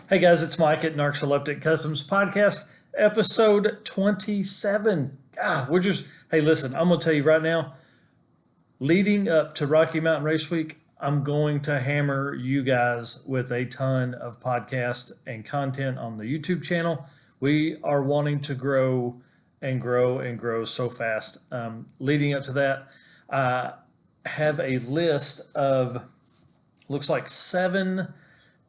Hey guys, it's Mike at Naxoleptic Customs Podcast, episode 27. God, hey, listen, I'm going to tell you right now, leading up to Rocky Mountain Race Week, I'm going to hammer you guys with a ton of podcast and content on the YouTube channel. We are wanting to grow and grow and grow so fast. Leading up to that, I have a list of, looks like 7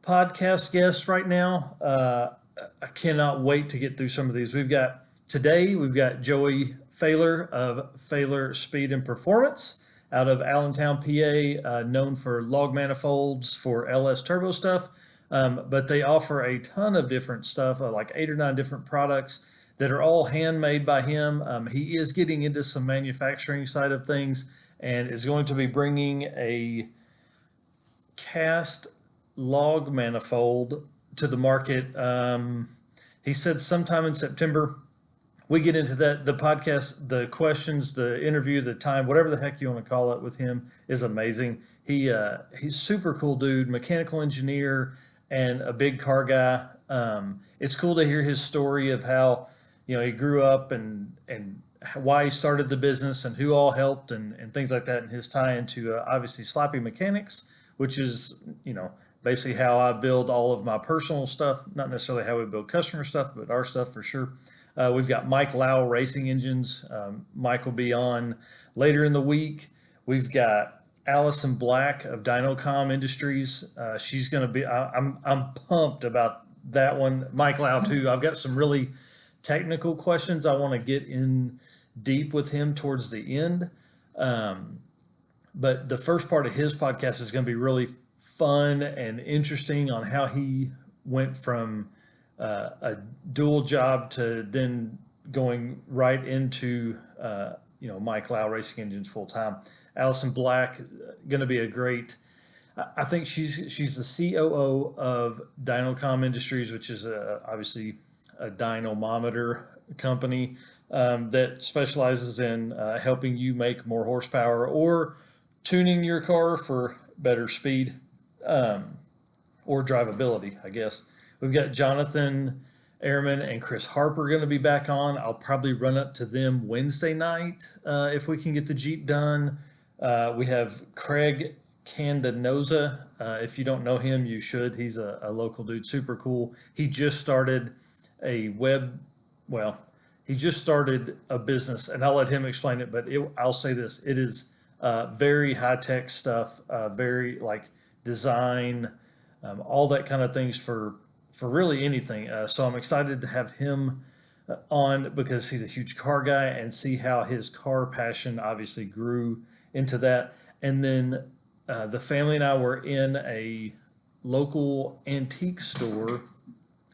podcast guests right now. I cannot wait to get through some of these. We've got Joey Fahler of Fahler Speed and Performance out of Allentown, PA, known for log manifolds for LS turbo stuff. But they offer a ton of different stuff, like 8 or 9 different products that are all handmade by him. He is getting into some manufacturing side of things and is going to be bringing a cast log manifold to the market. He said sometime in September. We get into that. The podcast, the questions, the interview, the time, whatever the heck you want to call it, with him is amazing. He's super cool dude, mechanical engineer, and a big car guy. It's cool to hear his story of how he grew up and why he started the business and who all helped and things like that, and his tie into obviously sloppy mechanics, which is basically how I build all of my personal stuff, not necessarily how we build customer stuff, but our stuff for sure. We've got Mike Lau Racing Engines. Mike will be on later in the week. We've got Allison Black of Dynocom Industries. She's going to be, I'm pumped about that one. Mike Lau too. I've got some really technical questions I want to get in deep with him towards the end. But the first part of his podcast is going to be really fun and interesting on how he went from a dual job to then going right into Mike Lau Racing Engines full time. Allison Black going to be a great. I think she's the COO of Dynocom Industries, which is obviously a dynamometer company that specializes in helping you make more horsepower or tuning your car for better speed or drivability, I guess. We've got Jonathan Ehrman and Chris Harper going to be back on. I'll probably run up to them Wednesday night if we can get the Jeep done. We have Craig Candanoza. If you don't know him, you should. He's a local dude, super cool. He just started he just started a business, and I'll let him explain it, but I'll say this. It is very high-tech stuff, very like design, all that kind of things for really anything. So I'm excited to have him on because he's a huge car guy and see how his car passion obviously grew into that. And then the family and I were in a local antique store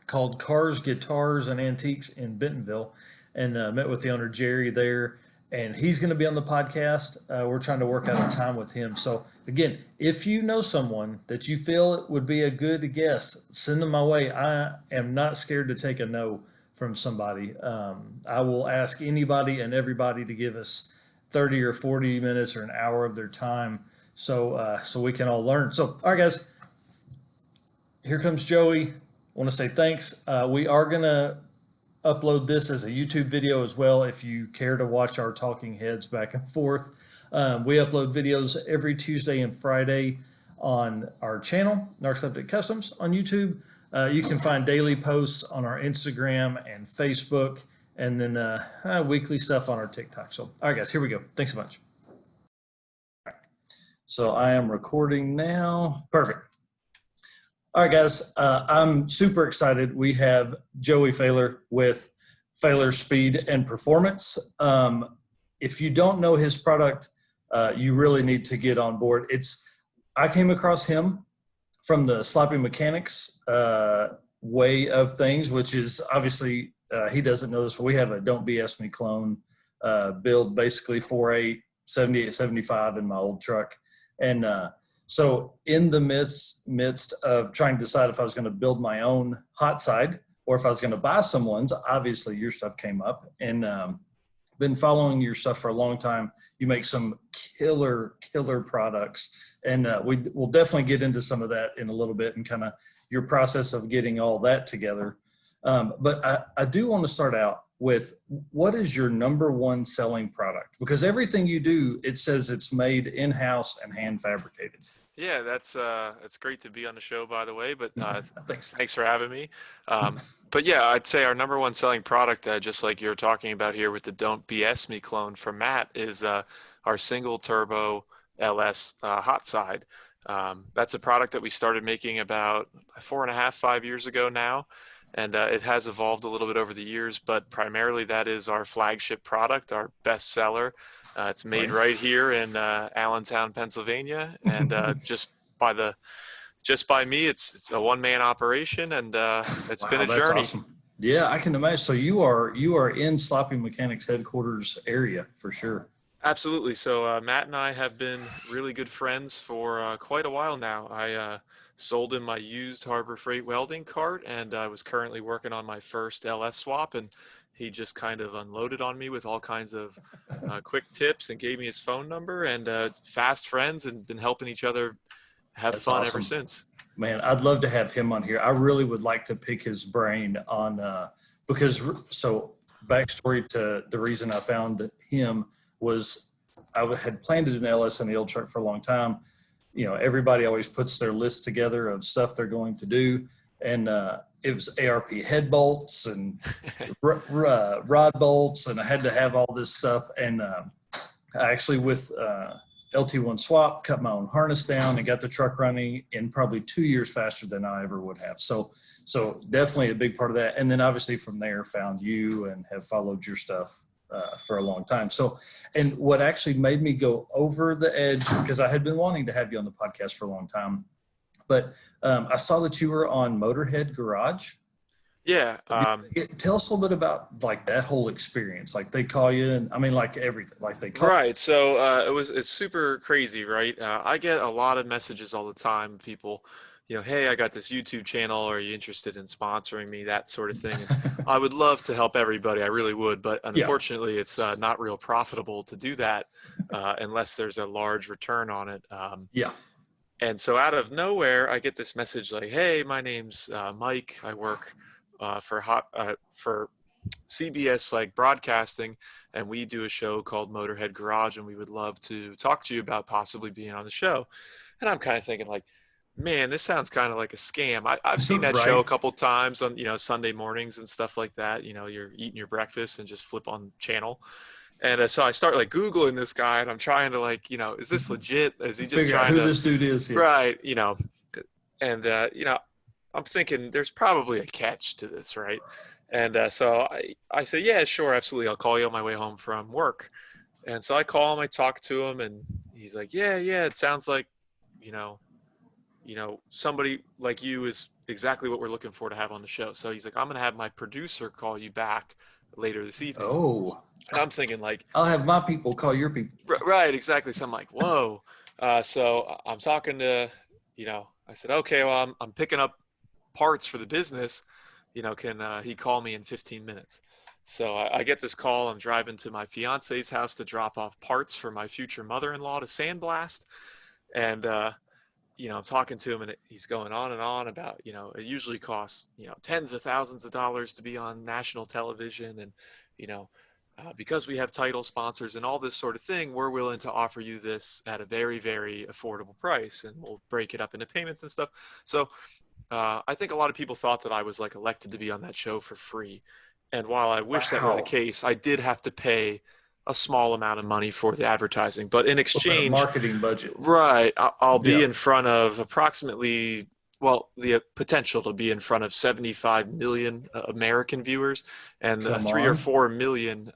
called Cars, Guitars, and Antiques in Bentonville and met with the owner, Jerry, there. And he's going to be on the podcast. We're trying to work out a time with him. So again, if you know someone that you feel would be a good guest, send them my way. I am not scared to take a no from somebody. I will ask anybody and everybody to give us 30 or 40 minutes or an hour of their time so we can all learn. So, all right, guys, here comes Joey. I want to say thanks. We are going to upload this as a YouTube video as well if you care to watch our talking heads back and forth. We upload videos every Tuesday and Friday on our channel, Naxoleptic Customs on YouTube. You can find daily posts on our Instagram and Facebook, and then weekly stuff on our TikTok. So, all right, guys, here we go. Thanks so much. So I am recording now. Perfect. All right, guys, I'm super excited. We have Joey Fahler with Fahler Speed and Performance. If you don't know his product, you really need to get on board. I came across him from the sloppy mechanics way of things, which is obviously he doesn't know this. We have a Don't BS Me clone build, basically 4.8, 78, 75 in my old truck. And so in the midst of trying to decide if I was going to build my own hot side or if I was going to buy someone's, obviously your stuff came up. And been following your stuff for a long time. You make some killer products, and we'll definitely get into some of that in a little bit and kind of your process of getting all that together. But I do want to start out with, what is your number one selling product? Because everything you do, it says it's made in-house and hand fabricated. Yeah, that's it's great to be on the show, by the way. But Thanks. thanks for having me. But yeah, I'd say our number one selling product, just like you're talking about here with the "Don't BS Me" clone from Matt, is our single turbo LS hot side. That's a product that we started making about 4.5, 5 years ago now, and it has evolved a little bit over the years. But primarily, that is our flagship product, our best seller. It's made right here in Allentown, Pennsylvania, and just by me. It's a one-man operation, and it's been Wow, a that's journey. awesome. Yeah, I can imagine. So you are in Sloppy Mechanics headquarters area for sure. Absolutely. So Matt and I have been really good friends for quite a while now. I sold him my used Harbor Freight welding cart, and I was currently working on my first LS swap, and he just kind of unloaded on me with all kinds of quick tips and gave me his phone number, and fast friends, and been helping each other have That's fun ever awesome. since. Man, I'd love to have him on here. I really would like to pick his brain on because so backstory to the reason I found him was had planned to do an LS in the old truck for a long time. You know, everybody always puts their list together of stuff they're going to do, and it was ARP head bolts and rod bolts, and I had to have all this stuff. And I actually, with LT1 swap, cut my own harness down and got the truck running in probably 2 years faster than I ever would have. So definitely a big part of that. And then obviously from there found you and have followed your stuff for a long time. So, and what actually made me go over the edge, because I had been wanting to have you on the podcast for a long time, but I saw that you were on Motorhead Garage. Yeah. Tell us a little bit about like that whole experience. Like they call you, and I mean, like everything. Like they call. Right. So it's super crazy, right? I get a lot of messages all the time, people, hey, I got this YouTube channel. Are you interested in sponsoring me? That sort of thing. And I would love to help everybody. I really would. But Yeah. unfortunately, it's not real profitable to do that unless there's a large return on it. Yeah. And so out of nowhere, I get this message like, hey, my name's Mike. I work for CBS like broadcasting, and we do a show called Motorhead Garage, and we would love to talk to you about possibly being on the show. And I'm kind of thinking like, man, this sounds kind of like a scam. I've seen that show a Right. couple times on, Sunday mornings and stuff like that. You're eating your breakfast and just flip on channel. And so I start like Googling this guy, and I'm trying to like, is this legit? Is he just Figure out trying who to, this dude is. Yeah. right, and, I'm thinking there's probably a catch to this, right? And so I say, yeah, sure, absolutely. I'll call you on my way home from work. And so I call him, I talk to him, and he's like, yeah, it sounds like, you know, somebody like you is exactly what we're looking for to have on the show. So he's like, I'm going to have my producer call you back later this evening. Oh, And I'm thinking like, I'll have my people call your people. right, exactly. So I'm like, whoa. So I'm talking to, I said, okay, well, I'm picking up parts for the business. Can he call me in 15 minutes? So I get this call. I'm driving to my fiance's house to drop off parts for my future mother-in-law to sandblast. And, I'm talking to him, and he's going on and on about, it usually costs, tens of thousands of dollars to be on national television. And, because we have title sponsors and all this sort of thing, we're willing to offer you this at a very, very affordable price. And we'll break it up into payments and stuff. So I think a lot of people thought that I was like elected to be on that show for free. And while I wish that were the Wow. case, I did have to pay a small amount of money for the advertising. But in exchange, Marketing budget. right, I'll be Yeah. in front of approximately, well, the potential to be in front of 75 million American viewers and Come 3 or on. 4 million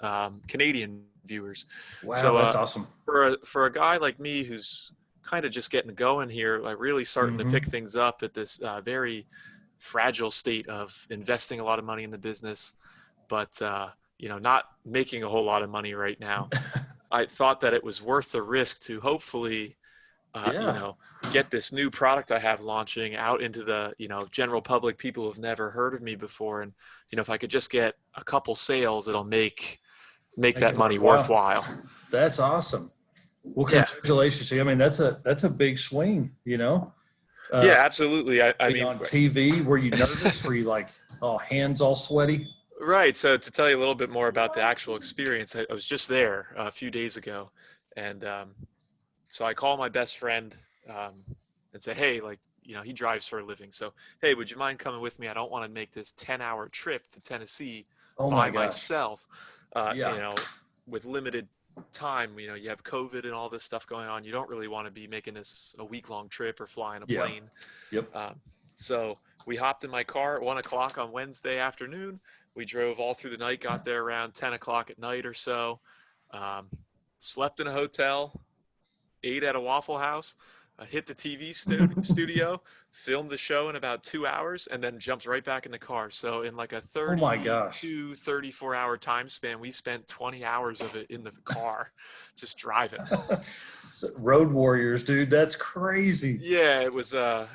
Canadian viewers. Wow, So that's awesome. for a guy like me who's kind of just getting going here, like really starting to Mm-hmm. pick things up at this very fragile state of investing a lot of money in the business, but not making a whole lot of money right now. I thought that it was worth the risk to hopefully, Yeah. get this new product I have launching out into the, general public, people who've never heard of me before. And, if I could just get a couple sales, it'll make, make Make that it money worthwhile. worthwhile. That's awesome. Well, Yeah. congratulations to you. I mean, that's a big swing, you know. Yeah, absolutely. I Being mean, on TV, were you nervous? Were you like, oh, hands all sweaty? right. So to tell you a little bit more about the actual experience, I was just there a few days ago, and so I call my best friend um, and say, hey, like, he drives for a living. So, hey, would you mind coming with me? I don't want to make this 10-hour trip to Tennessee Oh by my gosh. myself, Yeah. with limited time. You have COVID and all this stuff going on. You don't really want to be making this a week-long trip or flying a Yeah. plane. Yep. So we hopped in my car at 1 o'clock on Wednesday afternoon. We drove all through the night, got there around 10 o'clock at night or so. Um, Slept in a hotel, ate at a Waffle House, hit the TV studio, filmed the show in about 2 hours, and then jumped right back in the car. So in like a Oh my gosh. 34 hour time span, we spent 20 hours of it in the car, just driving. Road warriors, dude. That's crazy. Yeah, it was an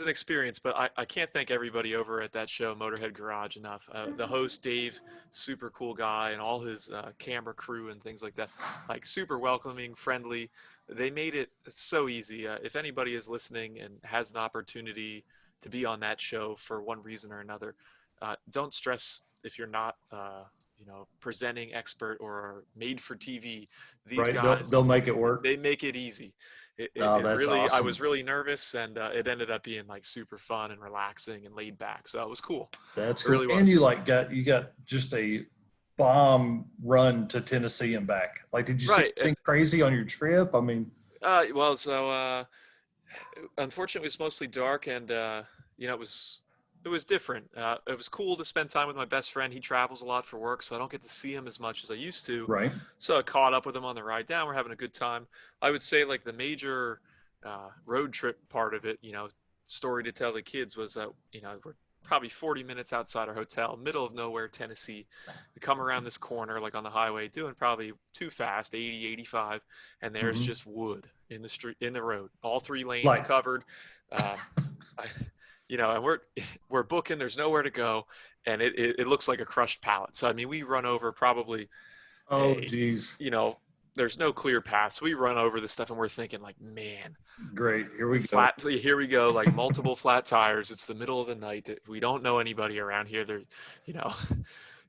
experience, but I can't thank everybody over at that show, Motorhead Garage, enough. The host Dave, super cool guy, and all his camera crew and things like that, like super welcoming, friendly. They made it so easy. If anybody is listening and has an opportunity to be on that show for one reason or another, don't stress if you're not presenting expert or made for TV. These Right. guys, They'll make it work. they make it easy. Oh, It that's really, I awesome. was really nervous, and it ended up being like super fun and relaxing and laid back. So it was cool. That's It cool. really And was. you got just a bomb run to Tennessee and back. Like, did you see Right. anything crazy on your trip? I mean, Well, so unfortunately, it was mostly dark, and it was different. It was cool to spend time with my best friend. He travels a lot for work, so I don't get to see him as much as I used to. right. So I caught up with him on the ride down. We're having a good time. I would say like the major road trip part of it, story to tell the kids was that we're probably 40 minutes outside our hotel, middle of nowhere, Tennessee. We come around this corner, like on the highway, doing probably too fast, 80, 85, and there's Hmm. just wood in the street, in the road, all three lanes Like, covered. Um, I, and we're booking. There's nowhere to go, and it looks like a crushed pallet. So I mean, we run over probably oh, a, geez. you know, there's no clear path. So we run over this stuff, and we're thinking like, man, Great. Here we go. flat. Here we go, like multiple flat tires. It's the middle of the night. We don't know anybody around here. They're, you know,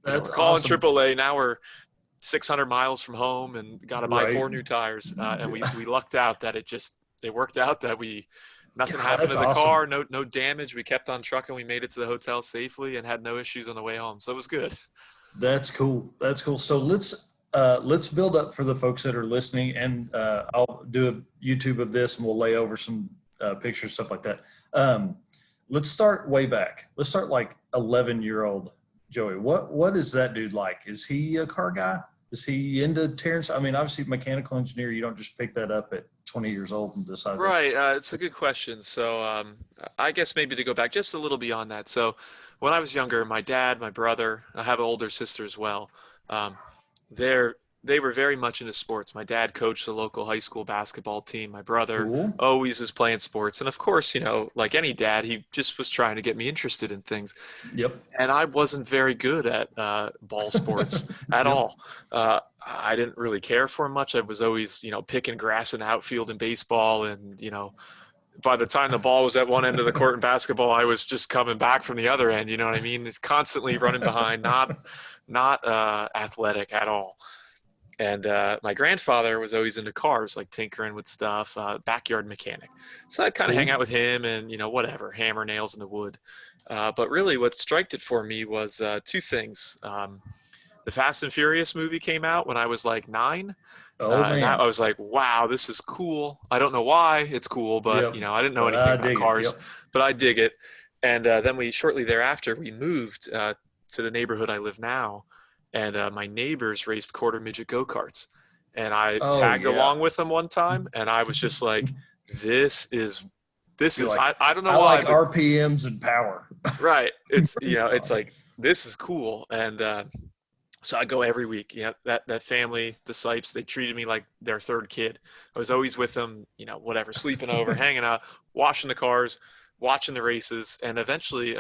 That's we're calling awesome. AAA. Now we're 600 miles from home and got to buy Right. 4 new tires. And we lucked out that it worked out that nothing God, happened that's to the awesome. car, no damage. We kept on trucking. We made it to the hotel safely and had no issues on the way home. So it was good. That's cool. That's cool. So let's build up for the folks that are listening, and I'll do a YouTube of this, and we'll lay over some pictures, stuff like that. Let's start way back. Let's start like 11-year-old Joey. What is that dude like? Is he a car guy? Is he into Terrence? I mean, obviously, mechanical engineer. You don't just pick that up at 20 years old and decide. Right. It's a good question. So I guess maybe to go back just a little beyond that. So when I was younger, my dad, my brother, I have an older sister as well. Um, they're they were very much into sports. My dad coached the local high school basketball team. My brother Cool. always is playing sports. And of course, like any dad, he just was trying to get me interested in things. Yep. And I wasn't very good at ball sports at Yep. all. I didn't really care for 'em much. I was always, picking grass in the outfield in baseball. And, by the time the ball was at one end of the court in basketball, I was just coming back from the other end. You know what I mean? It's constantly running behind, not athletic at all. And my grandfather was always into cars, like tinkering with stuff, backyard mechanic. So I'd kind of hang Cool. out with him and, whatever, hammer nails in the wood. But really what struck it for me was two things. The Fast and Furious movie came out when I was like 9. Oh And that, man. I was like, wow, this is cool. I don't know why it's cool, but, Yep. I didn't know But anything I about dig it. cars, Yep. but I dig it. And then shortly thereafter, we moved to the neighborhood I live now. And my neighbors raced quarter midget go-karts. And I Oh tagged yeah. along with them one time. And I was just like, this is, You're like, I don't know I why, like but RPMs and power. right. It's like, this is cool. And so I go every week. That family, the Sipes, they treated me like their third kid. I was always with them, whatever, sleeping over, hanging out, washing the cars, watching the races. And eventually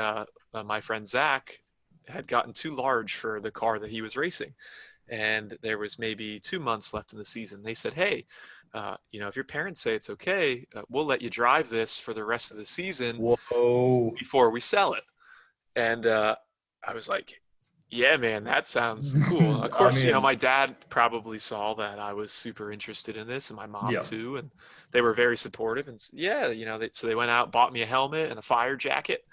my friend Zach had gotten too large for the car that he was racing. and there was maybe 2 months left in the season. They said, hey, if your parents say it's okay, we'll let you drive this for the rest of the season Whoa. before we sell it. And I was like, yeah, man, that sounds cool. Of I course, mean, my dad probably saw that I was super interested in this, and my mom yeah, too, and they were very supportive. And yeah, so they went out, bought me a helmet and a fire jacket,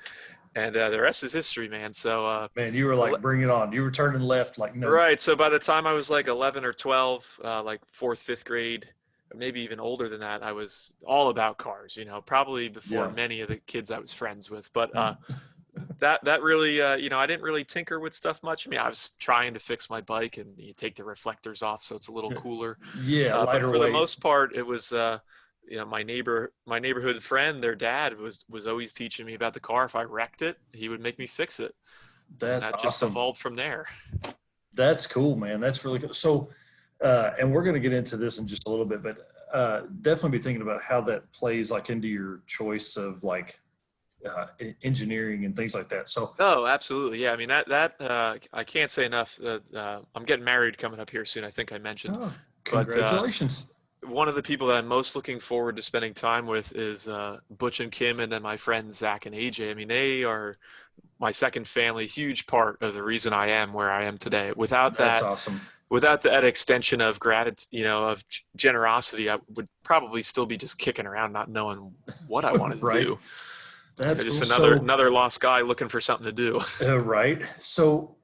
and the rest is history, man. So man, you were like, bring it on. You were turning left like, no. right. So by the time I was like 11 or 12, like fourth, fifth grade, or maybe even older than that, I was all about cars, probably before Yeah. many of the kids I was friends with. But that really, I didn't really tinker with stuff much. I mean, I was trying to fix my bike and you take the reflectors off so it's a little cooler. Yeah, But lighter for the weight. most part, it was, my neighborhood friend, their dad was always teaching me about the car. If I wrecked it, he would make me fix it. And That's that just awesome. evolved from there. That's cool, man. That's really good. So, and we're going to get into this in just a little bit, but definitely be thinking about how that plays like into your choice of like engineering and things like that. So, Oh, absolutely. Yeah. I mean, I can't say enough that I'm getting married coming up here soon. I think I mentioned, oh, but congratulations. one of the people that I'm most looking forward to spending time with is Butch and Kim, and then my friends Zach and AJ. I mean, they are my second family, huge part of the reason I am where I am today. That's awesome. Without that extension of gratitude, of generosity, I would probably still be just kicking around, not knowing what I wanted to Right. do. That's Just cool. another lost guy looking for something to do. Right. So,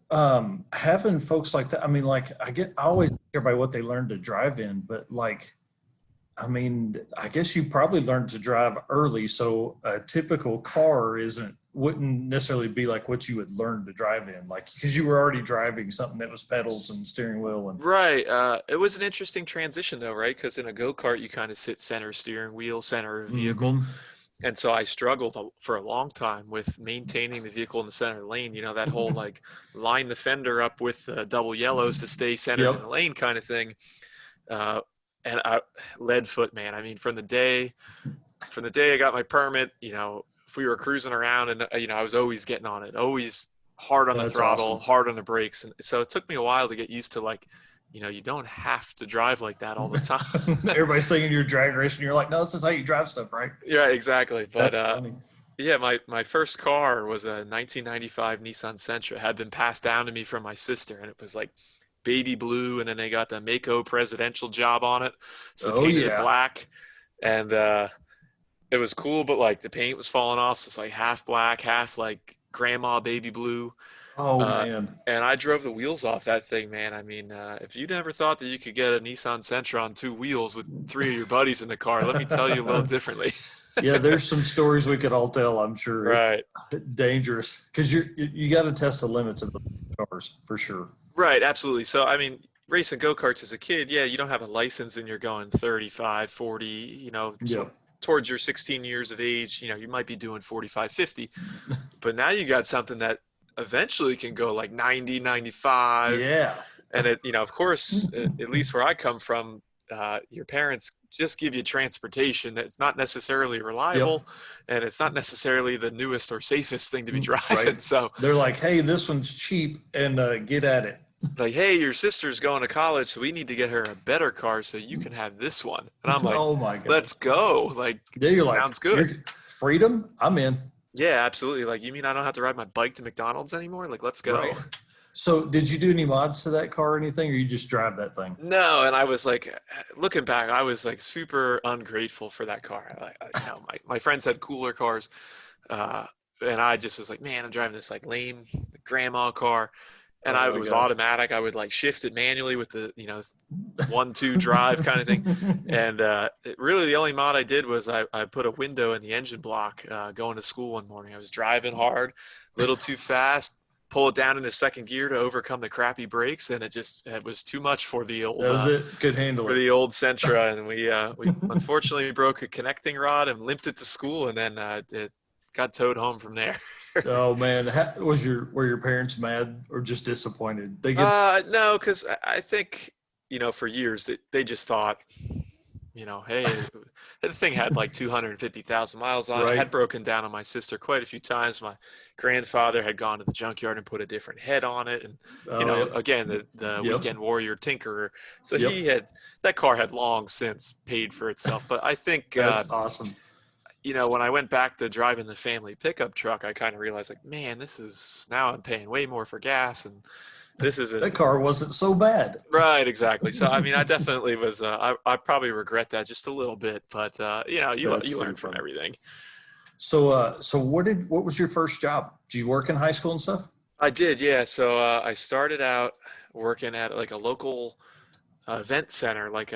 having folks like that, I mean, like I always hear by what they learn to drive in, but like, I mean, I guess you probably learned to drive early, so a typical car wouldn't necessarily be like what you would learn to drive in, like because you were already driving something that was pedals and steering wheel and Right. It was an interesting transition though, right? Because in a go-kart, you kind of sit center steering wheel, center of vehicle. hmm And so I struggled for a long time with maintaining the vehicle in the center lane, that whole like line the fender up with double yellows to stay centered in Yep. the lane kind of thing. Uh, and lead foot, man. I mean, from the day I got my permit, if we were cruising around and, I was always getting on it, always hard on the That's throttle, awesome. hard on the brakes. And so it took me a while to get used to like, you don't have to drive like that all the time. Everybody's thinking you're drag racing. You're like, no, this is how you drive stuff, right? Yeah, exactly. But That's funny. yeah, my first car was a 1995 Nissan Sentra. It had been passed down to me from my sister, and it was like baby blue, and then they got the Mako presidential job on it, so they Oh painted it yeah. black, and it was cool, but like the paint was falling off, so it's like half black, half like grandma baby blue. Oh Uh, man. and I drove the wheels off that thing, man. I mean, if you never thought that you could get a Nissan Sentra on two wheels with three of your buddies in the car, let me tell you a little differently. Yeah, there's some stories we could all tell. I'm sure it's Right. dangerous because you got to test the limits of the cars for sure. Right, absolutely. So, I mean, racing go-karts as a kid, yeah, you don't have a license and you're going 35, 40, so Yep. towards your 16 years of age, you might be doing 45, 50. But now you got something that eventually can go like 90, 95. Yeah. And of course, at least where I come from, your parents just give you transportation that's not necessarily Yep. reliable, and it's not necessarily the newest or safest thing to be driving. Right. So, They're like, hey, this one's cheap and get at it. like, hey, your sister's going to college, so we need to get her a better car so you can have this one. And I'm like, Oh my God. let's go. Like, Yeah, you're like, sounds good. freedom. I'm in. Yeah, absolutely. Like, you mean I don't have to ride my bike to McDonald's anymore? Like, let's go. Right. So did you do any mods to that car or anything, or you just drive that thing? No, and I was like, looking back, I was like super ungrateful for that car. My friends had cooler cars, and I just was like, man, I'm driving this like lame grandma car, and Oh it my was gosh. automatic. I would like shift it manually with the 1-2 drive kind of thing, and really the only mod I did was I put a window in the engine block going to school one morning. I was driving hard, a little too fast. Pull it down into second gear to overcome the crappy brakes, and it was too much for the old That was it. Could handle for it. the old Sentra, and we unfortunately broke a connecting rod and limped it to school, and then it got towed home from there. Oh man, were your parents mad or just disappointed? They get No, because I think for years they just thought hey, the thing had like 250,000 miles on it. It Right. had broken down on my sister quite a few times. My grandfather had gone to the junkyard and put a different head on it. And, Oh, yep. again, the Yep. weekend warrior tinkerer. So Yep. that car had long since paid for itself. But I think, That's awesome. when I went back to driving the family pickup truck, I kind of realized like, man, now I'm paying way more for gas, and this isn't That car wasn't so bad. right. Exactly. So, I mean, I definitely was, I probably regret that just a little bit, but, That's you pretty learn from funny. everything. So what was your first job? Did you work in high school and stuff? I did. Yeah. So, I started out working at like a local event center, like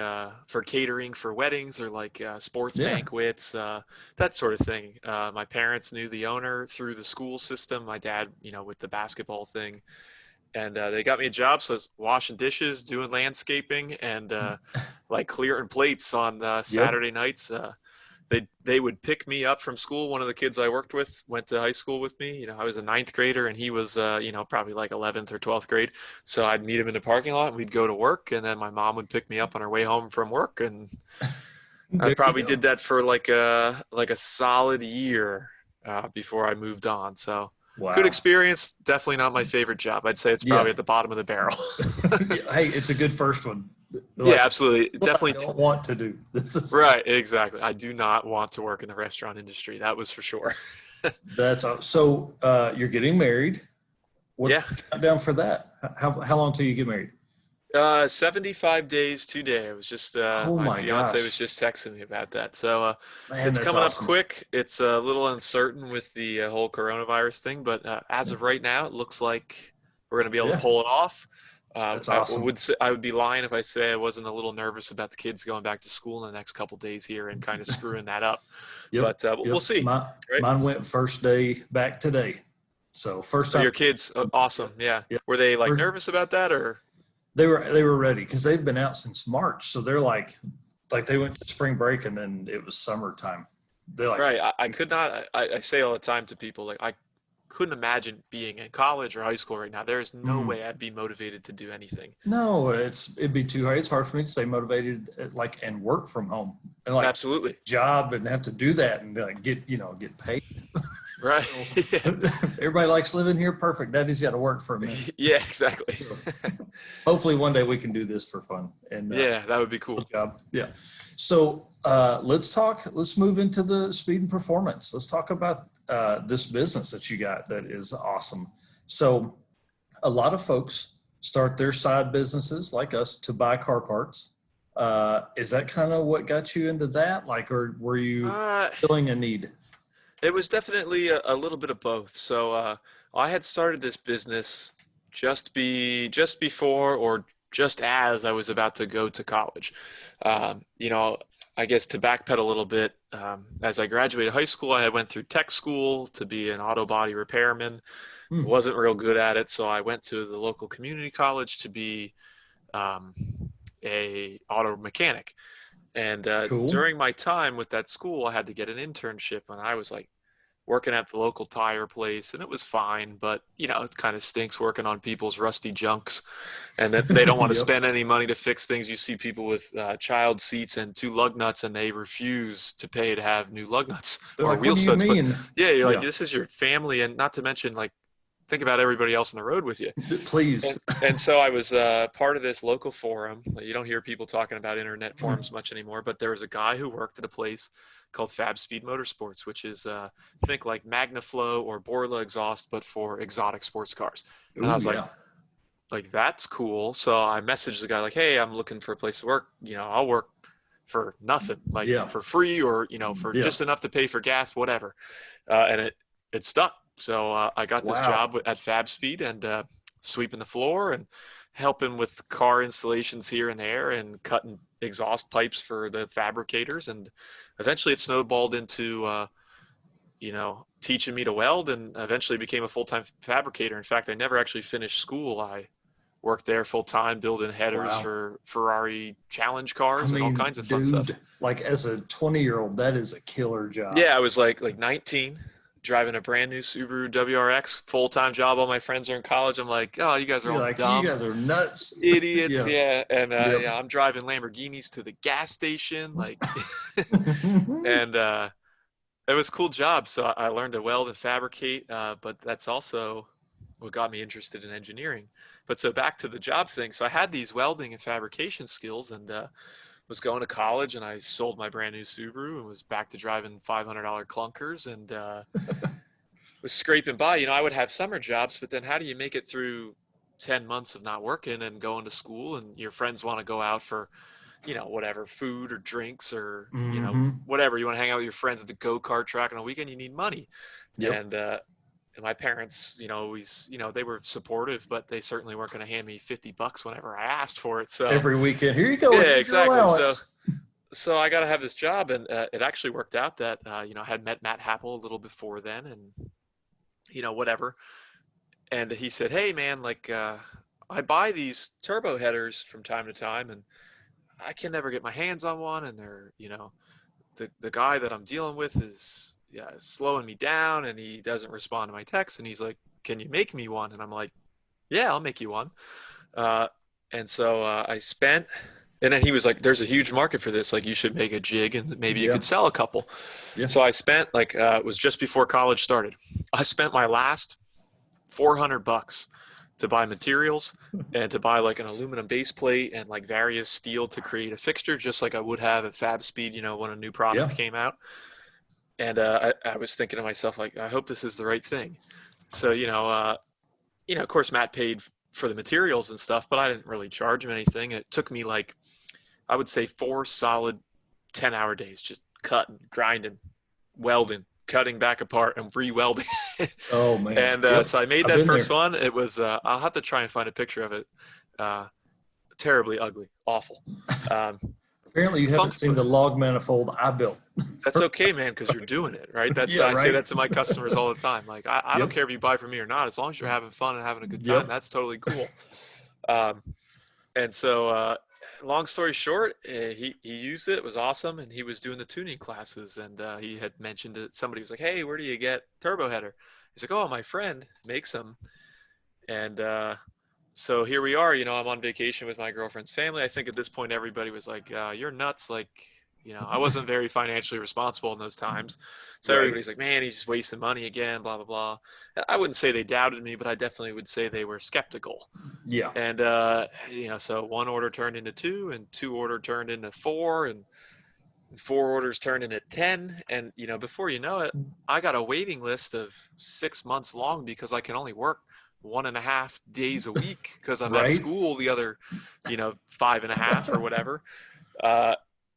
for catering for weddings or like sports Yeah. banquets, that sort of thing. My parents knew the owner through the school system. My dad, with the basketball thing, and they got me a job. So I was washing dishes, doing landscaping, and like clearing plates on Yep. Saturday nights. They would pick me up from school. One of the kids I worked with went to high school with me. I was a ninth grader and he was, probably like 11th or 12th grade. So I'd meet him in the parking lot and we'd go to work. And then my mom would pick me up on her way home from work. And I There you probably go. did that for like a solid year before I moved on. So good Wow. experience. Definitely not my favorite job. I'd say it's probably Yeah. at the bottom of the barrel. Yeah, hey, it's a good first one. Yeah, Like absolutely. what I Definitely. don't want to do. This is Right. Exactly. I do not want to work in the restaurant industry. That was for sure. so you're getting married. What's Yeah. the countdown for that? How long till you get married? 75 days today. It was just Oh my my fiance gosh. was just texting me about that. So Man, it's that's coming up awesome. quick. It's a little uncertain with the whole coronavirus thing, but as of right now, it looks like we're going to be able to Yeah, pull it off. that's awesome. I would be lying if I say I wasn't a little nervous about the kids going back to school in the next couple days here and kind of screwing that up. Yep, But we'll yep. see, right? Mine went first day back today. So first Are time. your kids Yep, awesome? Yeah. yep. Were they like First, nervous about that or? they were ready because they've been out since March. So they're like they went to spring break and then it was summertime. They're like, Right. I could not, I say all the time to people, like, I couldn't imagine being in college or high school right now. There is no mm, way I'd be motivated to do anything. no, it'd be too hard. It's hard for me to stay motivated, like and work from home and like Absolutely. job and have to do that and like get paid. Right. So Yeah. everybody likes living here. Perfect. Daddy's got to work for a minute. Yeah, exactly. So hopefully one day we can do this for fun and Yeah, that would be cool. good job. Yeah. So let's move into the speed and performance. Let's talk about this business that you got that is awesome. So a lot of folks start their side businesses like us to buy car parts. Is that kind of what got you into that? Like, or were you Uh, filling a need? it was definitely a little bit of both. So I had started this business just before or just as I was about to go to college. Um, you know, I guess to backpedal a little bit, as I graduated high school, I went through tech school to be an auto body repairman. Hmm, Wasn't real good at it, so I went to the local community college to be um, a auto mechanic. And cool. during my time with that school, I had to get an internship, and I was like working at the local tire place, and it was fine, but it kind of stinks working on people's rusty junks, and that they don't want to Yep. spend any money to fix things. You see people with child seats and two lug nuts, and they refuse to pay to have new lug nuts They're or like, what wheel do you studs. But mean? yeah, you're like, Yeah, this is your family, and not to mention, like, think about everybody else on the road with you. please. And so I was part of this local forum. You don't hear people talking about internet Hmm. forums much anymore, but there was a guy who worked at a place called Fab Speed Motorsports, which is think like MagnaFlow or Borla exhaust, but for exotic sports cars. And I Ooh, was yeah. like that's cool. So I messaged the guy like, hey, I'm looking for a place to work. I'll work for nothing, like Yeah. for free or for Yeah. just enough to pay for gas, whatever. And it stuck. So I got this Wow. job at Fab Speed and sweeping the floor and helping with car installations here and there and cutting exhaust pipes for the fabricators. And eventually it snowballed into teaching me to weld, and eventually became a full-time fabricator. In fact, I never actually finished school. I worked there full-time building headers Wow. for Ferrari challenge I cars and all mean, kinds of fun stuff. dude, like as a 20-year-old, that is a killer job. Yeah, I was like 19, driving a brand new Subaru WRX, full-time job. All my friends are in college. I'm like, oh, you guys are You're all like, you dumb guys are nuts. idiots. Yeah. Yeah. And Yep. yeah, I'm driving Lamborghinis to the gas station. Like, and it was a cool job. So I learned to weld and fabricate, but that's also what got me interested in engineering. But so back to the job thing. So I had these welding and fabrication skills, and was going to college, and I sold my brand new Subaru and was back to driving $500 clunkers, and was scraping by. I would have summer jobs, but then how do you make it through 10 months of not working and going to school, and your friends want to go out for, whatever, food or drinks or, Mm-hmm. whatever. You want to hang out with your friends at the go-kart track on a weekend, you need money. Yep. And my parents, always, they were supportive, but they certainly weren't going to hand me $50 whenever I asked for it. So Every weekend, here you go. yeah, Here's your exactly. allowance. So I got to have this job, and it actually worked out that, I had met Matt Happel a little before then, and, whatever. And he said, hey man, like, I buy these turbo headers from time to time, and I can never get my hands on one. And they're, the guy that I'm dealing with is slowing me down, and he doesn't respond to my texts. And he's like, can you make me one? And I'm like, yeah, I'll make you one. And so I spent, and then he was like, there's a huge market for this. Like, you should make a jig, and maybe you could sell a couple. Yeah. So I spent, like, it was just before college started. I spent my last $400 to buy materials and to buy like an aluminum base plate and like various steel to create a fixture, just like I would have at Fab Speed, when a new product came out. And I was thinking to myself, like, I hope this is the right thing. So, of course, Matt paid for the materials and stuff, but I didn't really charge him anything. It took me, like, I would say 4 solid 10-hour days, just cutting, grinding, welding, cutting back apart, and re-welding. Oh man. And so I made that first there. one. It was, I'll have to try and find a picture of it. Terribly ugly, awful. Apparently you haven't seen the log manifold I built. That's okay, man, because you're doing it, right? That's I say that to my customers all the time. Like, I don't care if you buy from me or not, as long as you're having fun and having a good time, that's totally cool. And so, long story short, he used it. It was awesome, and he was doing the tuning classes, and he had mentioned it. Somebody was like, hey, where do you get turbo header? He's like, oh, my friend makes them. And so here we are, I'm on vacation with my girlfriend's family. I think at this point, everybody was like, you're nuts. Like, I wasn't very financially responsible in those times. So everybody's like, man, he's just wasting money again, blah, blah, blah. I wouldn't say they doubted me, but I definitely would say they were skeptical. Yeah. And, so 1 order turned into 2, and 2 order turned into 4, and 4 orders turned into 10. And, before you know it, I got a waiting list of 6 months long because I can only work 1.5 days a week because I'm at school the other, 5.5 or whatever.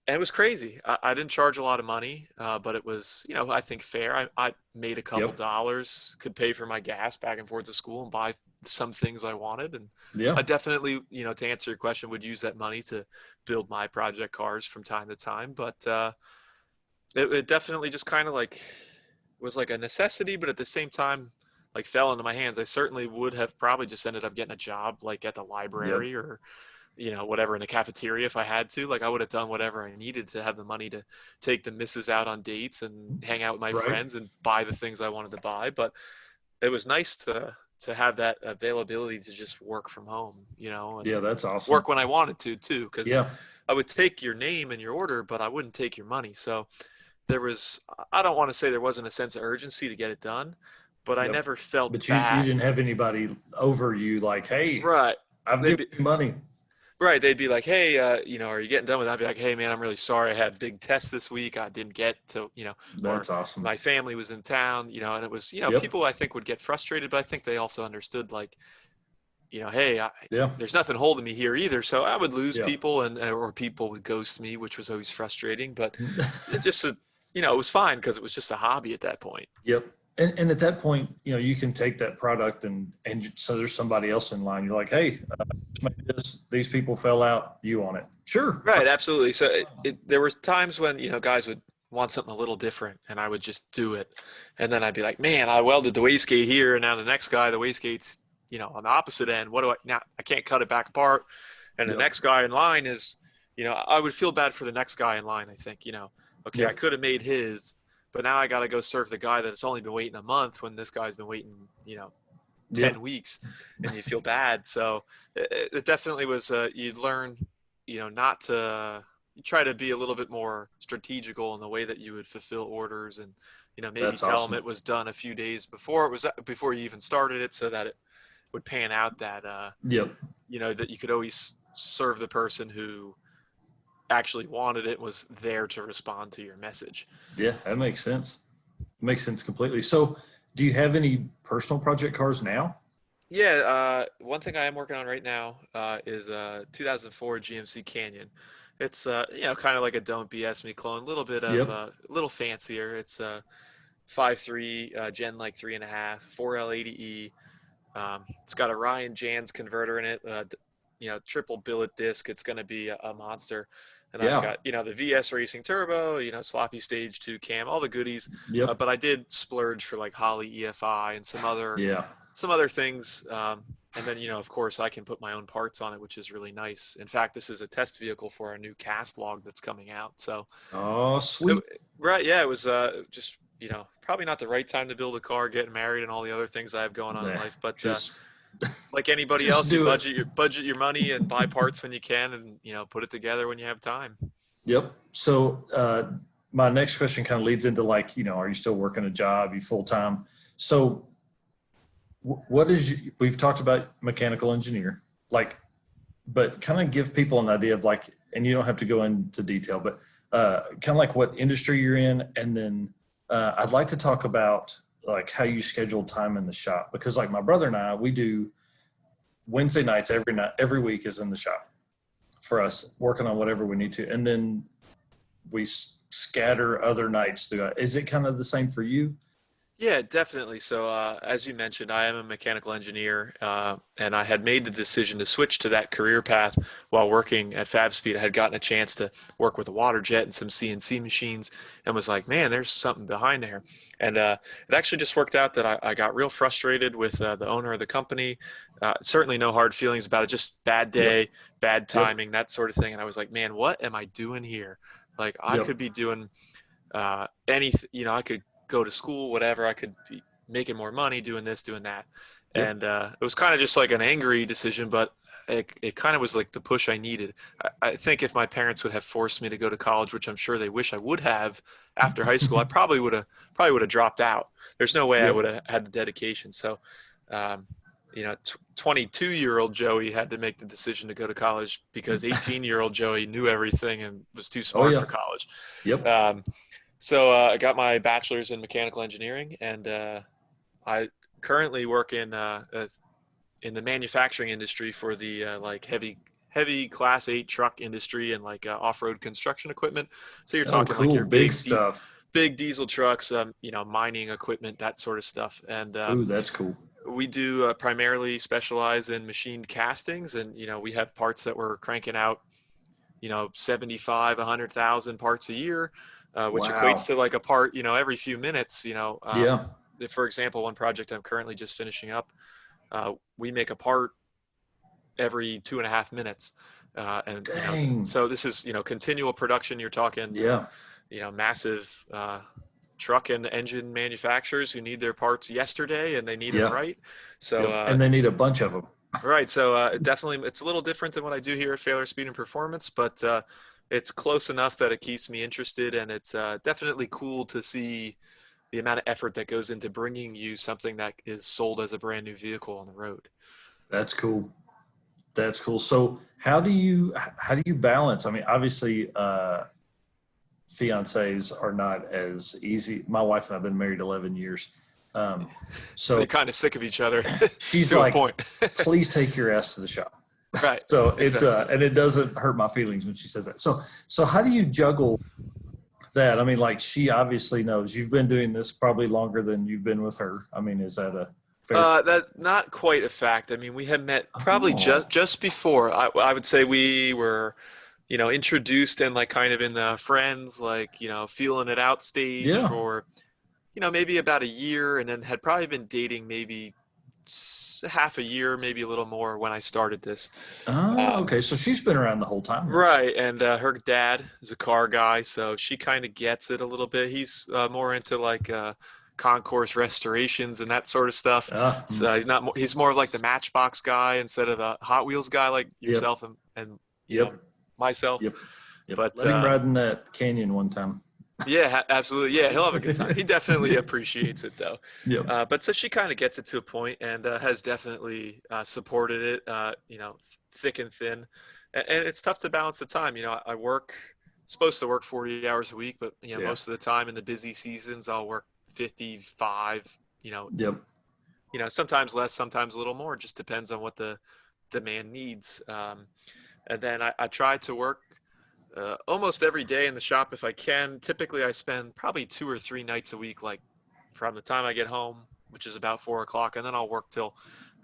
And it was crazy. I didn't charge a lot of money, but it was, I think fair. I made a couple dollars, could pay for my gas back and forth to school and buy some things I wanted. And I definitely, to answer your question, would use that money to build my project cars from time to time. But it definitely just kind of like was like a necessity, but at the same time, like, fell into my hands. I certainly would have probably just ended up getting a job like at the library or, whatever, in the cafeteria if I had to. Like, I would have done whatever I needed to have the money to take the missus out on dates and hang out with my friends and buy the things I wanted to buy. But it was nice to have that availability to just work from home, and that's awesome. work when I wanted to too. Cause I would take your name and your order, but I wouldn't take your money. So there was, I don't want to say there wasn't a sense of urgency to get it done, but I never felt bad. You didn't have anybody over you like, hey, I've given you money. Right. They'd be like, hey, are you getting done with that? I'd be like, hey, man, I'm really sorry. I had a big test this week. I didn't get to, That's awesome. My family was in town, and it was, people I think would get frustrated, but I think they also understood, like, hey, there's nothing holding me here either. So I would lose people or people would ghost me, which was always frustrating. But it just, it was fine because it was just a hobby at that point. Yep. And at that point, you can take that product and so there's somebody else in line. You're like, hey, these people fell out. You want it? Sure. Right. Absolutely. So there were times when, guys would want something a little different and I would just do it. And then I'd be like, man, I welded the wastegate here. And now the next guy, the wastegate's, on the opposite end. I can't cut it back apart. And the next guy in line is, I would feel bad for the next guy in line. I think, okay, I could have made his, but now I got to go serve the guy that's only been waiting a month when this guy's been waiting, 10 Yep. weeks, and you feel bad. So it definitely was, you'd learn, not to, you try to be a little bit more strategical in the way that you would fulfill orders, and, maybe That's tell them awesome. it was done a few days before you even started it, so that it would pan out that, Yep. that you could always serve the person who actually wanted it, was there to respond to your message. Yeah, that makes sense. Makes sense completely. So, do you have any personal project cars now? Yeah, one thing I am working on right now is a 2004 GMC Canyon. It's kind of like a Don't BS Me clone, a little bit of Yep. a little fancier. It's 5.3 Gen like 3.5, 4L80E. It's got a Ryan Jans converter in it, triple billet disc. It's going to be a monster. And I've Yeah. got, the VS Racing Turbo, sloppy stage 2 cam, all the goodies. Yep. But I did splurge for like Holly EFI and Yeah. some other things. And then, of course, I can put my own parts on it, which is really nice. In fact, this is a test vehicle for our new cast log that's coming out. So, Oh, sweet. right, yeah, it was just, probably not the right time to build a car, getting married, and all the other things I have going on in Nah, life. But just like anybody just else, you do it. budget your money and buy parts when you can, and put it together when you have time. Yep. So, my next question kind of leads into like, are you still working a job? You full time? So, what is we've talked about mechanical engineer, like, but kind of give people an idea of like, and you don't have to go into detail, but kind of like what industry you're in, and then I'd like to talk about like how you schedule time in the shop, because like my brother and I, we do Wednesday nights every night, every week is in the shop for us working on whatever we need to, and then we scatter other nights throughout. Is it kind of the same for you? Yeah, definitely. So, as you mentioned, I am a mechanical engineer, and I had made the decision to switch to that career path while working at FabSpeed. I had gotten a chance to work with a water jet and some CNC machines, and was like, man, there's something behind there. And it actually just worked out that I got real frustrated with the owner of the company. Certainly no hard feelings about it, just bad Yep. day, bad Yep. timing, that sort of thing. And I was like, man, what am I doing here? Like, I Yep. could be doing anything, I could go to school, whatever. I could be making more money doing this, doing that. Yep. And it was kind of just like an angry decision, but it kind of was like the push I needed. I think if my parents would have forced me to go to college, which I'm sure they wish I would have after high school, I probably would have dropped out. There's no way I would Yep. have had the dedication. So, 22-year-old Joey had to make the decision to go to college because 18-year-old Joey knew everything and was too Oh smart yeah. for college. Yep. Um, so I got my bachelor's in mechanical engineering, and I currently work in the manufacturing industry for the like heavy Class 8 truck industry, and like off-road construction equipment. So you're Oh, talking like cool. your Big stuff. big diesel trucks, mining equipment, that sort of stuff. And Ooh, that's cool. we do primarily specialize in machined castings, and we have parts that we're cranking out, 75, 100,000 parts a year, which equates Wow. to like a part, every few minutes. Yeah. For example, one project I'm currently just finishing up, we make a part every 2.5 minutes. And, Dang. so this is, continual production. You're talking, Yeah. massive truck and engine manufacturers who need their parts yesterday and they need them Yeah. right. So, Yep. And they need a bunch of them. right. So definitely, it's a little different than what I do here at Fahler Speed and Performance, but it's close enough that it keeps me interested, and it's definitely cool to see the amount of effort that goes into bringing you something that is sold as a brand new vehicle on the road. That's cool. That's cool. So how do you balance? I mean, obviously, fiancés are not as easy. My wife and I've been married 11 years. Um, So so you're kind of sick of each other she's to a like, point. please take your ass to the shop. Right. So it's Exactly. and it doesn't hurt my feelings when she says that. So how do you juggle that? I mean, like, she obviously knows you've been doing this probably longer than you've been with her. I mean, is that a fair? That not quite a fact. I mean, we had met probably just Oh, just before. I would say we were, introduced and like kind of in the friends, like, feeling it out stage yeah. for, maybe about a year, and then had probably been dating maybe half a year, maybe a little more when I started this. Oh, okay. So she's been around the whole time then. Right, and her dad is a car guy, so she kind of gets it a little bit. He's more into like concourse restorations and that sort of stuff. Ah, So he's more of like the Matchbox guy instead of the Hot Wheels guy like yep, yourself and yep, myself. yep, yep. But Let him ride in that canyon one time. yeah, absolutely. Yeah, he'll have a good time. He definitely appreciates it though. Yep. But so she kind of gets it to a point and has definitely supported it, thick and thin. And it's tough to balance the time. I work, supposed to work 40 hours a week, but Yeah. most of the time in the busy seasons, I'll work 55, Yep. sometimes less, sometimes a little more. It just depends on what the demand needs. And then I try to work almost every day in the shop if I can. Typically, I spend probably 2 or 3 nights a week, like from the time I get home, which is about 4 o'clock, and then I'll work till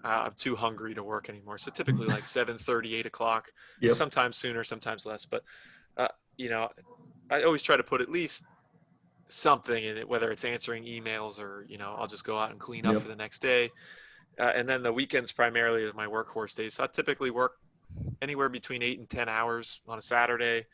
I'm too hungry to work anymore. So typically like 7:30, 8 o'clock, Yep. sometimes sooner, sometimes less. But, you know, I always try to put at least something in it, whether it's answering emails or, I'll just go out and clean up Yep. for the next day. And then the weekends primarily is my workhorse days. So I typically work anywhere between 8 and 10 hours on a Saturday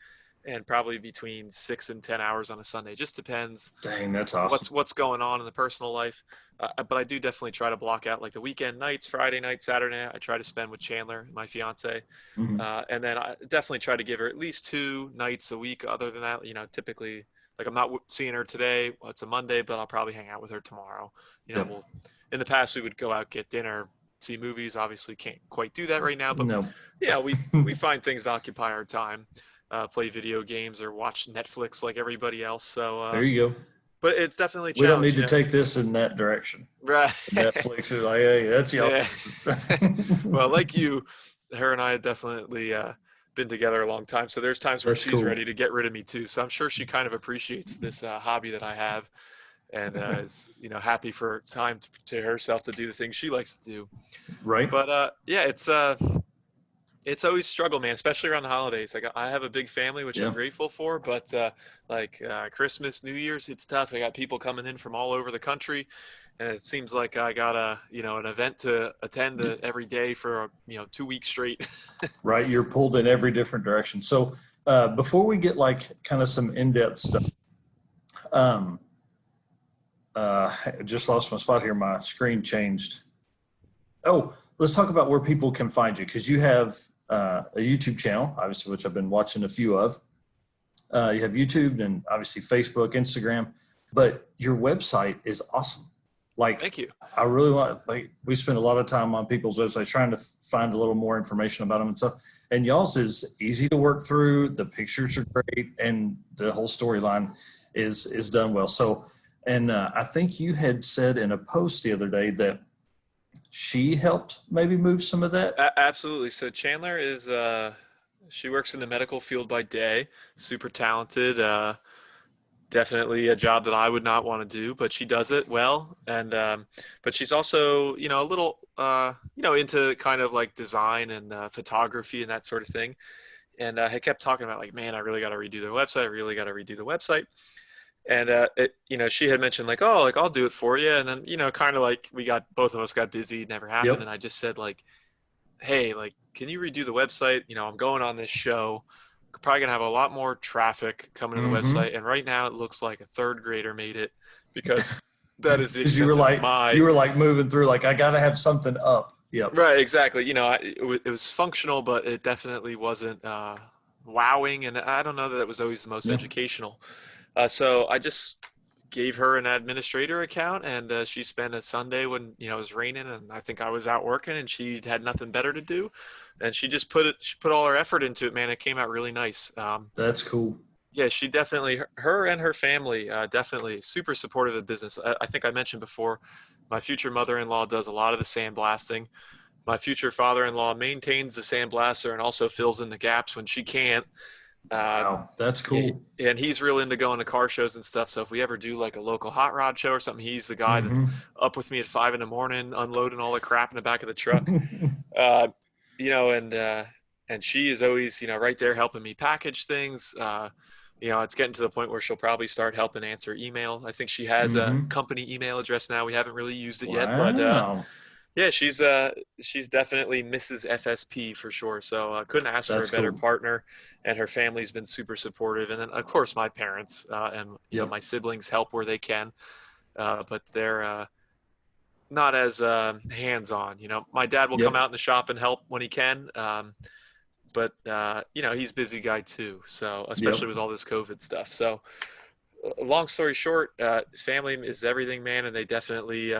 and probably between 6 and 10 hours on a Sunday. Just depends Dang, that's awesome. what's going on in the personal life. But I do definitely try to block out like the weekend nights, Friday night, Saturday night. I try to spend with Chandler, my fiance. Mhm. And then I definitely try to give her at least 2 nights a week. Other than that, typically like I'm not seeing her today. Well, it's a Monday, but I'll probably hang out with her tomorrow. Yep. In the past we would go out, get dinner, see movies. Obviously can't quite do that right now, but No. yeah, we find things to occupy our time, play video games or watch Netflix like everybody else. So, There you go. but it's definitely a We don't need challenge, to take this in that direction. right? Netflix is like, hey, that's y'all. Yeah. Well, like you, her and I have definitely been together a long time. So there's times where That's she's cool. ready to get rid of me too. So I'm sure she kind of appreciates this hobby that I have, and is happy for time to herself to do the things she likes to do. Right. But yeah, it's always struggle, man, especially around the holidays. Like I have a big family, which Yeah. I'm grateful for, but Christmas, New Year's, it's tough. I got people coming in from all over the country, and it seems like I got an event to attend every day for 2 weeks straight. Right. You're pulled in every different direction. So before we get like kind of some in-depth stuff, I just lost my spot here. My screen changed. Oh, let's talk about where people can find you, because you have a YouTube channel, obviously, which I've been watching a few of. You have YouTube and obviously Facebook, Instagram, but your website is awesome. Like, Thank you. I really we spend a lot of time on people's websites trying to find a little more information about them and stuff. And y'all's is easy to work through. The pictures are great, and the whole storyline is done well. So, and I think you had said in a post the other day that she helped maybe move some of that. Absolutely. So Chandler is she works in the medical field by day, super talented. Definitely a job that I would not want to do, but she does it well. And but she's also a little into kind of like design and photography and that sort of thing. And I kept talking about like, man, I really got to redo the website. I really got to redo the website. And she had mentioned like, oh, like I'll do it for you. And then kind of like both of us got busy, it never happened. Yep. And I just said like, hey, like, can you redo the website? I'm going on this show. Probably gonna have a lot more traffic coming to the website, and right now it looks like a third grader made it, because that is the Because you extent were of my. you were like moving through, like I got to have something up. Yep. Right, exactly. It was functional, but it definitely wasn't wowing, and I don't know that it was always the most Yeah. educational. So I just gave her an administrator account, and she spent a Sunday when it was raining, and I think I was out working, and she had nothing better to do, and she just put all her effort into it. Man, it came out really nice. That's cool. Yeah, she definitely, her and her family, definitely super supportive of the business. I think I mentioned before, my future mother-in-law does a lot of the sandblasting. My future father-in-law maintains the sandblaster and also fills in the gaps when she can't. Wow, that's cool. And he's real into going to car shows and stuff. So if we ever do like a local hot rod show or something, he's the guy that's up with me at 5 a.m, unloading all the crap in the back of the truck. And she is always, right there helping me package things. It's getting to the point where she'll probably start helping answer email. I think she has a company email address now. We haven't really used it yet, but Yeah, she's definitely Mrs. FSP for sure. So couldn't ask for a That's better cool. partner, and her family's been super supportive. And then of course my parents and Yep. my siblings help where they can, but they're not as hands-on. My dad will come Yep. out in the shop and help when he can, but he's a busy guy too. So especially Yep. with all this COVID stuff. So long story short, his family is everything, man, and they definitely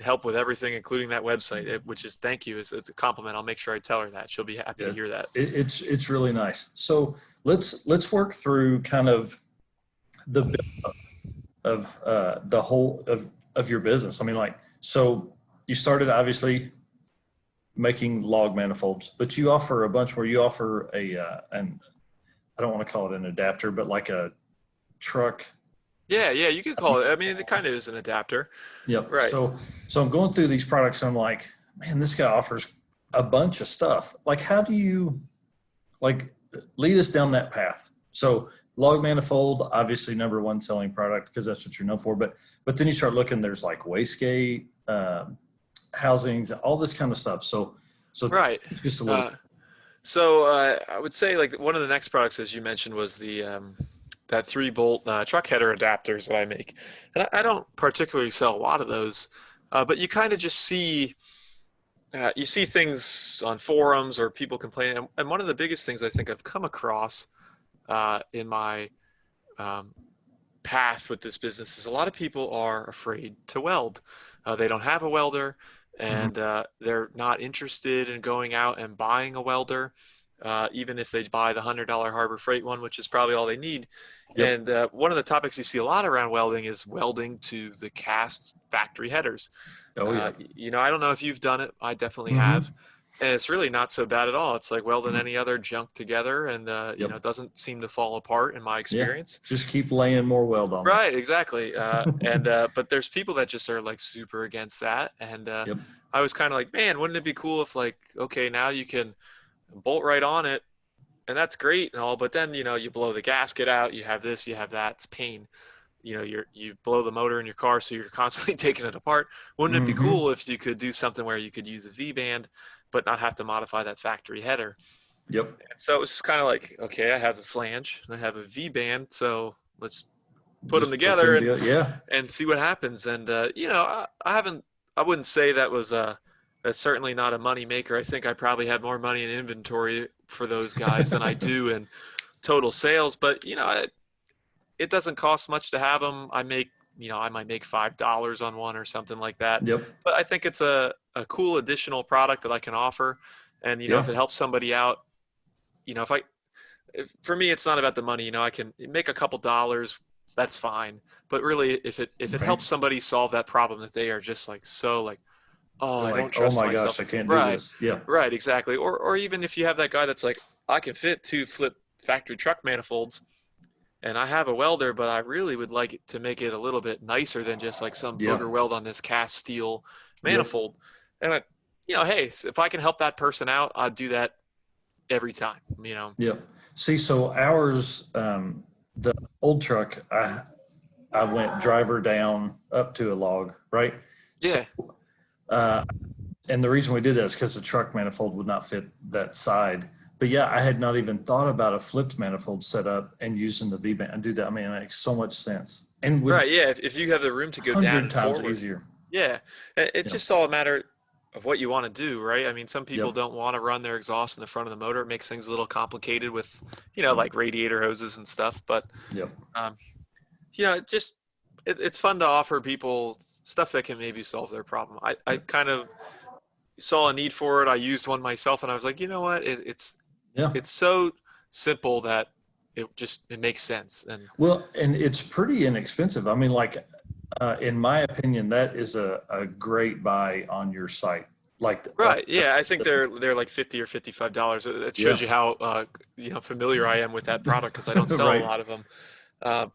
help with everything, including that website. Which is thank you. It's a compliment. I'll make sure I tell her that. She'll be happy to Yeah. hear that. It's really nice. So let's work through kind of the build of the whole of your business. I mean, like, so you started obviously making log manifolds, but you offer a bunch where you offer an I don't want to call it an adapter, but like a truck. Yeah, yeah, you could call it. I mean, it kind of is an adapter, Yep. right? So I'm going through these products and I'm like, man, this guy offers a bunch of stuff. Like, how do you like lead us down that path? So log manifold, obviously number one selling product because that's what you're known for. But then you start looking, there's like wastegate, housings, all this kind of stuff. So Right. just a little. Uh, so I would say like one of the next products, as you mentioned, was the that 3-bolt truck header adapters that I make, and I don't particularly sell a lot of those, but you kind of just see. You see things on forums or people complaining, and one of the biggest things I think I've come across in my um, path with this business is a lot of people are afraid to weld. They don't have a welder, Mhm. and they're not interested in going out and buying a welder, even if they buy the $100 Harbor Freight one, which is probably all they need. Yep. And one of the topics you see a lot around welding is welding to the cast factory headers. Oh yeah. I don't know if you've done it. I definitely Hmm. have. And it's really not so bad at all. It's like welding any other junk together, and Yep. it doesn't seem to fall apart in my Yeah. experience. Just keep laying more weld on Right, exactly. And but there's people that just are like super against that, and Yep. I was kind of like, man, wouldn't it be cool if like, okay, now you can bolt right on it, and that's great and all, but then you blow the gasket out, you have this, you have that, it's pain. You blow the motor in your car, so you're constantly taking it apart. Wouldn't it be Hmm. cool if you could do something where you could use a V-band, but not have to modify that factory header? Yep. And so it was kind of like, okay, I have a flange, I have a V-band, so let's put them Just put them together together. Yeah. and see what happens. And I wouldn't say that was that's certainly not a money maker. I think I probably had more money in inventory for those guys than I do in total sales. But it doesn't cost much to have them. I might make $5 on one or something like that. Yep. But I think it's a cool additional product that I can offer. And Yeah. if it helps somebody out, if I for me, it's not about the money. I can make a couple dollars. That's fine. But really, if it Right. helps somebody solve that problem that they are just like so like, oh, They're I don't like, oh trust my myself gosh, I to can't do right, this. Yeah. right, exactly. Or even if you have that guy that's like, I can fit 2 flip factory truck manifolds, and I have a welder, but I really would like it to make it a little bit nicer than just like some Yeah. booger weld on this cast steel Yep. manifold. And hey, if I can help that person out, I'd do that every time. Yep. See, so ours, the old truck, I went driver down up to a log, right? So, Yeah. uh, and the reason we did that is because the truck manifold would not fit that side. But yeah, I had not even thought about a flipped manifold setup and using the V band and do that. I mean, it makes so much sense and would Right, yeah. If you have the room to go down 100 and times forward, easier. yeah. It's Yeah. just all a matter of what you want to do, right? I mean, some people Yep. don't want to run their exhaust in the front of the motor. It makes things a little complicated with, like radiator hoses and stuff. But, Yep. um, it just it's fun to offer people stuff that can maybe solve their problem. I kind of saw a need for it. I used one myself, and I was like, you know what? Yeah. It's so simple that it makes sense. And Well, and it's pretty inexpensive. I mean, like, in my opinion, that is a great buy on your site. Like, right, yeah, I think they're like $50 or $55. That yeah, shows you how familiar I am with that product because I don't sell a right. lot of them. Uh,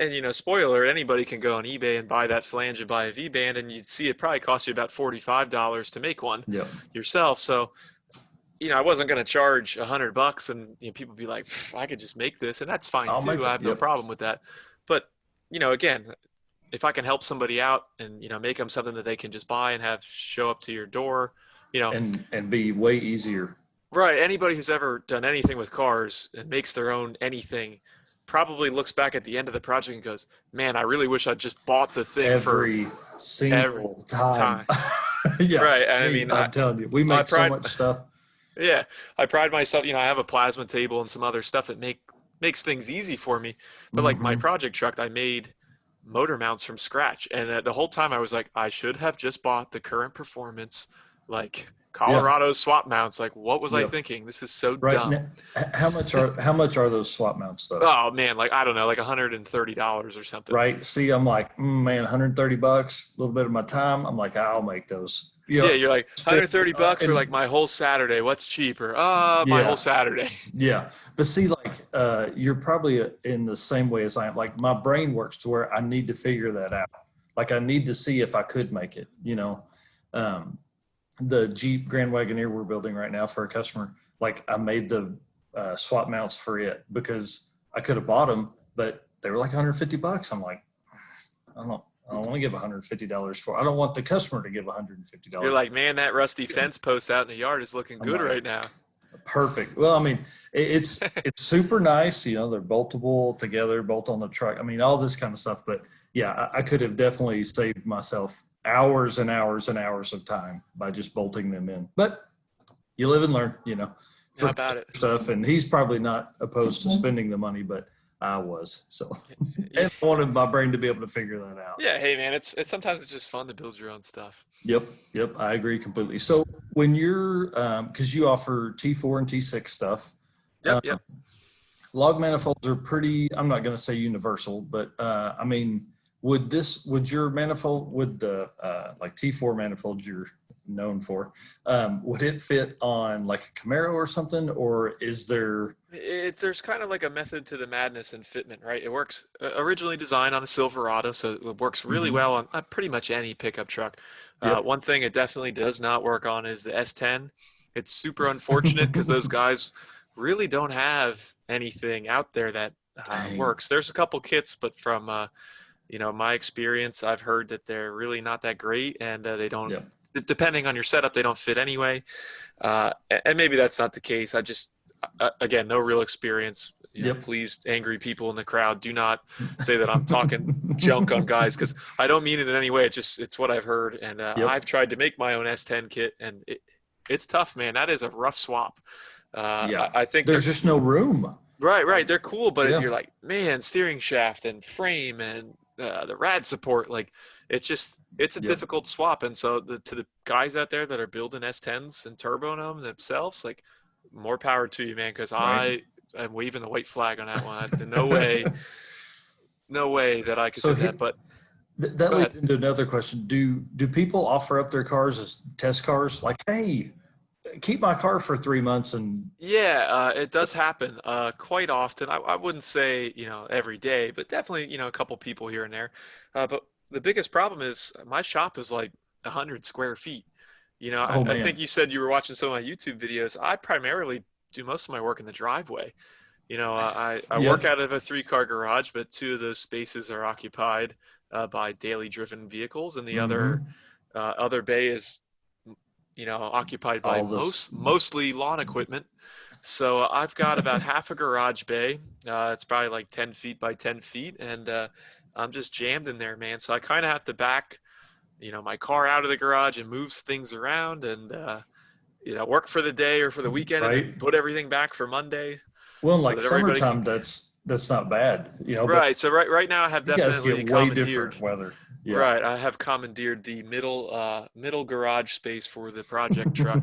and spoiler, anybody can go on eBay and buy that flange and buy a V band, and you'd see it probably costs you about $45 to make one Yeah, yourself. So I wasn't going to charge $100, and people be like, I could just make this, and that's fine I'll make too. I that. have no Yep. problem with that. But again, if I can help somebody out and, make them something that they can just buy and have show up to your door, and be way easier. right. Anybody who's ever done anything with cars and makes their own anything probably looks back at the end of the project and goes, man, I really wish I'd just bought the thing Every for every single time. time. Yeah. Right. I mean, I'm telling you, we make so much stuff. yeah, I pride myself, I have a plasma table and some other stuff that makes things easy for me. But like my project truck, I made motor mounts from scratch. And the whole time I was like, I should have just bought the current performance, like Colorado swap mounts. Like, what was I thinking? This is so Right dumb. now, how much are those swap mounts though? Oh man, like I don't know, like $130 or something. Right. See, I'm like, man, $130, a little bit of my time. I'm like, I'll make those. Yeah, you're like $130 for like my whole Saturday. What's cheaper? My whole Saturday. Yeah. But see, like, you're probably in the same way as I am. Like, my brain works to where I need to figure that out. Like, I need to see if I could make it, the Jeep Grand Wagoneer we're building right now for a customer, like I made the swap mounts for it because I could have bought them, but they were like $150. I'm like, I don't want to give $150 for. I don't want the customer to give $150. You're like, man, that rusty fence post out in the yard is looking good right now. Perfect. Well, I mean, it's super nice. They're boltable together, bolt on the truck. I mean, all this kind of stuff. But yeah, I could have definitely saved myself hours and hours and hours of time by just bolting them in. But you live and learn, for about it. Stuff. And he's probably not opposed to spending the money, but I was. So and I wanted my brain to be able to figure that out. Yeah. Hey man, it's sometimes it's just fun to build your own stuff. Yep. I agree completely. So when you're, cause you offer T4 and T6 stuff. Yep. Log manifolds are pretty, I'm not going to say universal, but I mean, would your manifold, like T4 manifold you're known for, would it fit on like a Camaro or something, or is there's kind of like a method to the madness in fitment, right? It works originally designed on a Silverado, so it works really well on pretty much any pickup truck. One thing it definitely does not work on is the S10. It's super unfortunate because those guys really don't have anything out there that works. There's a couple kits, but from my experience, I've heard that they're really not that great, and they don't. Yep. Depending on your setup, they don't fit anyway. And maybe that's not the case. I just, again, no real experience. Please, angry people in the crowd, do not say that I'm talking junk on guys, because I don't mean it in any way. It's what I've heard, and I've tried to make my own S10 kit, and it's tough, man. That is a rough swap. I think there's just no room. Right. They're cool, but you're like, man, steering shaft and frame and the rad support, like it's a difficult swap. And so to the guys out there that are building S10s and turboing them themselves, like more power to you, man, because I'm waving the white flag on that one. No way that I could do that. But that leads into another question. Do people offer up their cars as test cars? Like, hey, keep my car for 3 months and it does happen quite often. I wouldn't say every day, but definitely a couple people here and there. But the biggest problem is my shop is like 100 square feet. I think you said you were watching some of my YouTube videos. I primarily do most of my work in the driveway. I work out of a 3-car garage, but 2 of those spaces are occupied by daily driven vehicles, and the other bay is occupied by mostly lawn equipment. So I've got about half a garage bay. It's probably like 10 feet by 10 feet. And I'm just jammed in there, man. So I kind of have to back, my car out of the garage and move things around and, work for the day or for the weekend and then put everything back for Monday. Well, like summertime, that's not bad, Right. So right now I have definitely way different weather. Yeah. Right. I have commandeered the middle garage space for the project truck.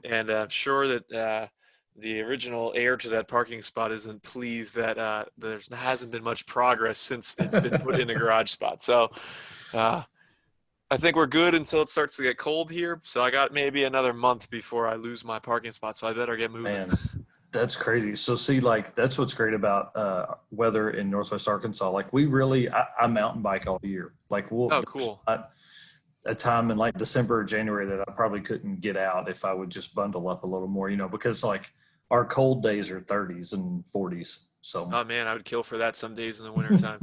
And I'm sure that the original heir to that parking spot isn't pleased that there hasn't been much progress since it's been put in a garage spot. So I think we're good until it starts to get cold here. So I got maybe another month before I lose my parking spot. So I better get moving. Man, that's crazy. So see, like, that's what's great about weather in Northwest Arkansas. Like I mountain bike all year. Like cool. A time in like December or January that I probably couldn't get out if I would just bundle up a little more, because like our cold days are 30s and 40s. So, Oh man, I would kill for that some days in the wintertime.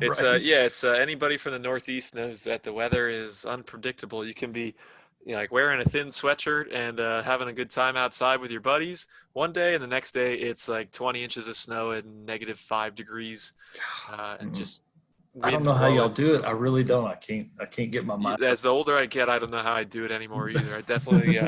It's right. yeah, it's anybody from the Northeast knows that the weather is unpredictable. You can be, like wearing a thin sweatshirt and having a good time outside with your buddies one day, and the next day it's like 20 inches of snow and -5 degrees, and Mm-mm. just I don't know wind how y'all blowing. do it. I really don't. I can't get my mind. As the older I get, I don't know how I do it anymore either. I definitely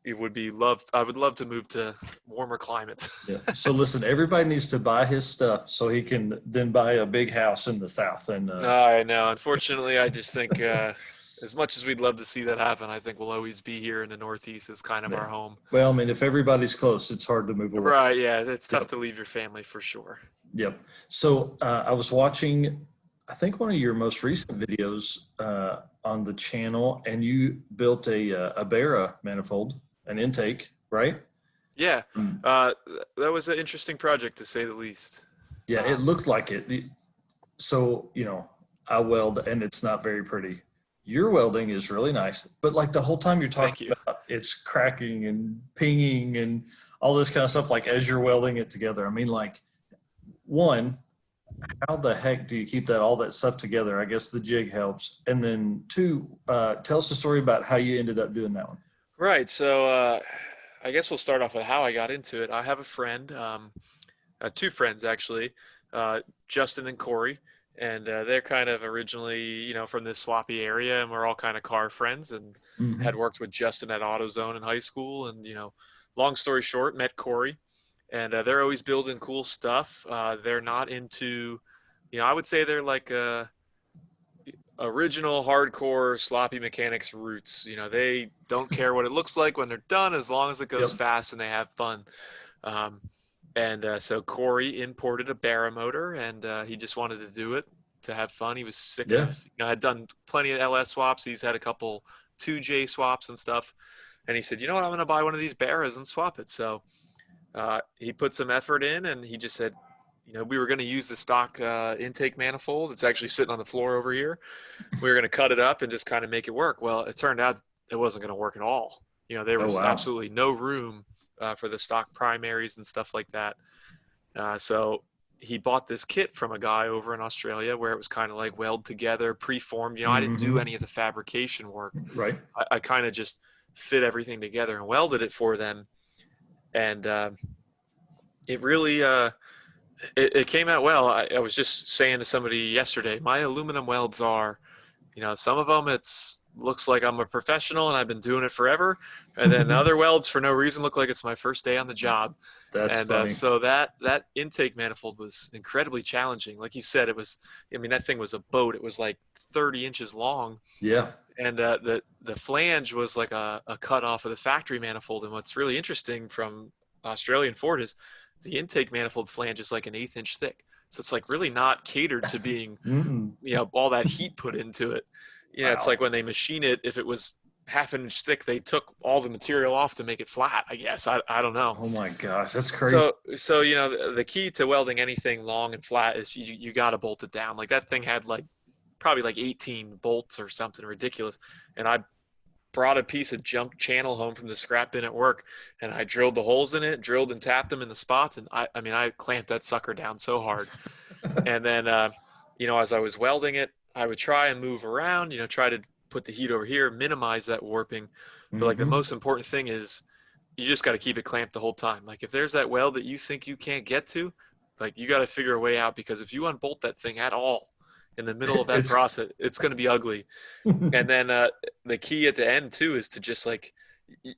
it would be loved. I would love to move to warmer climates. Yeah. So listen, everybody needs to buy his stuff so he can then buy a big house in the South. And I know. Unfortunately, I just think as much as we'd love to see that happen, I think we'll always be here in the Northeast as kind of our yeah. home. Well, I mean, if everybody's close, it's hard to move away. Right. Yeah. It's tough Yep. to leave your family for sure. Yep. So I was watching, I think one of your most recent videos on the channel, and you built a Barra manifold, an intake, right? Yeah. Mm. That was an interesting project to say the least. Yeah, it looked like it. So, I weld and it's not very pretty. Your welding is really nice, but like the whole time you're Thank talking you. about it's cracking and pinging and all this kind of stuff, like as you're welding it together. I mean, like, one, how the heck do you keep all that stuff together? I guess the jig helps. And then two, tell us the story about how you ended up doing that one. Right. So I guess we'll start off with how I got into it. I have a friend, two friends actually, Justin and Corey, and they're kind of originally, from this sloppy area, and we're all kind of car friends, and had Hmm. worked with Justin at AutoZone in high school, and long story short, met Corey, and they're always building cool stuff. They're not into, I would say they're like original hardcore sloppy mechanics roots. They don't care what it looks like when they're done, as long as it goes Yep. fast and they have fun. Um, and so Corey imported a Barra motor, and he just wanted to do it to have fun. He was sick Yeah. of, had done plenty of LS swaps. He's had a couple 2J swaps and stuff. And he said, you know what, I'm going to buy one of these Barras and swap it. So he put some effort in, and he just said, we were going to use the stock intake manifold. It's actually sitting on the floor over here. We were going to cut it up and just kind of make it work. Well, it turned out it wasn't going to work at all. There Oh, was wow. absolutely no room for the stock primaries and stuff like that. So he bought this kit from a guy over in Australia where it was kind of like weld together, preformed. I didn't do Hmm. any of the fabrication work. Right. I kind of just fit everything together and welded it for them. And it really it came out well. I was just saying to somebody yesterday, my aluminum welds are, some of them it's looks like I'm a professional and I've been doing it forever, and then other welds for no reason look like it's my first day on the job. That's And funny. so that intake manifold was incredibly challenging. Like you said, it was. I mean, that thing was a boat. It was like 30 inches long, Yeah. and the flange was like a cut off of the factory manifold. And what's really interesting from Australian Ford is the intake manifold flange is like an 1/8 inch thick. So it's like really not catered to being, Mm-mm. all that heat put into it. It's Wow. like when they machine it, if it was half an inch thick, they took all the material off to make it flat, I guess. I don't know. Oh my gosh, that's crazy. So the key to welding anything long and flat is you got to bolt it down. Like that thing had like probably like 18 bolts or something ridiculous. And I brought a piece of junk channel home from the scrap bin at work, and I drilled the holes in it, drilled and tapped them in the spots. And I mean, I clamped that sucker down so hard. And then, as I was welding it, I would try and move around, try to put the heat over here, minimize that warping. But like the Hmm. most important thing is you just got to keep it clamped the whole time. Like if there's that weld that you think you can't get to, like you got to figure a way out, because if you unbolt that thing at all in the middle of that It's process, it's going to be ugly. And then the key at the end too is to just like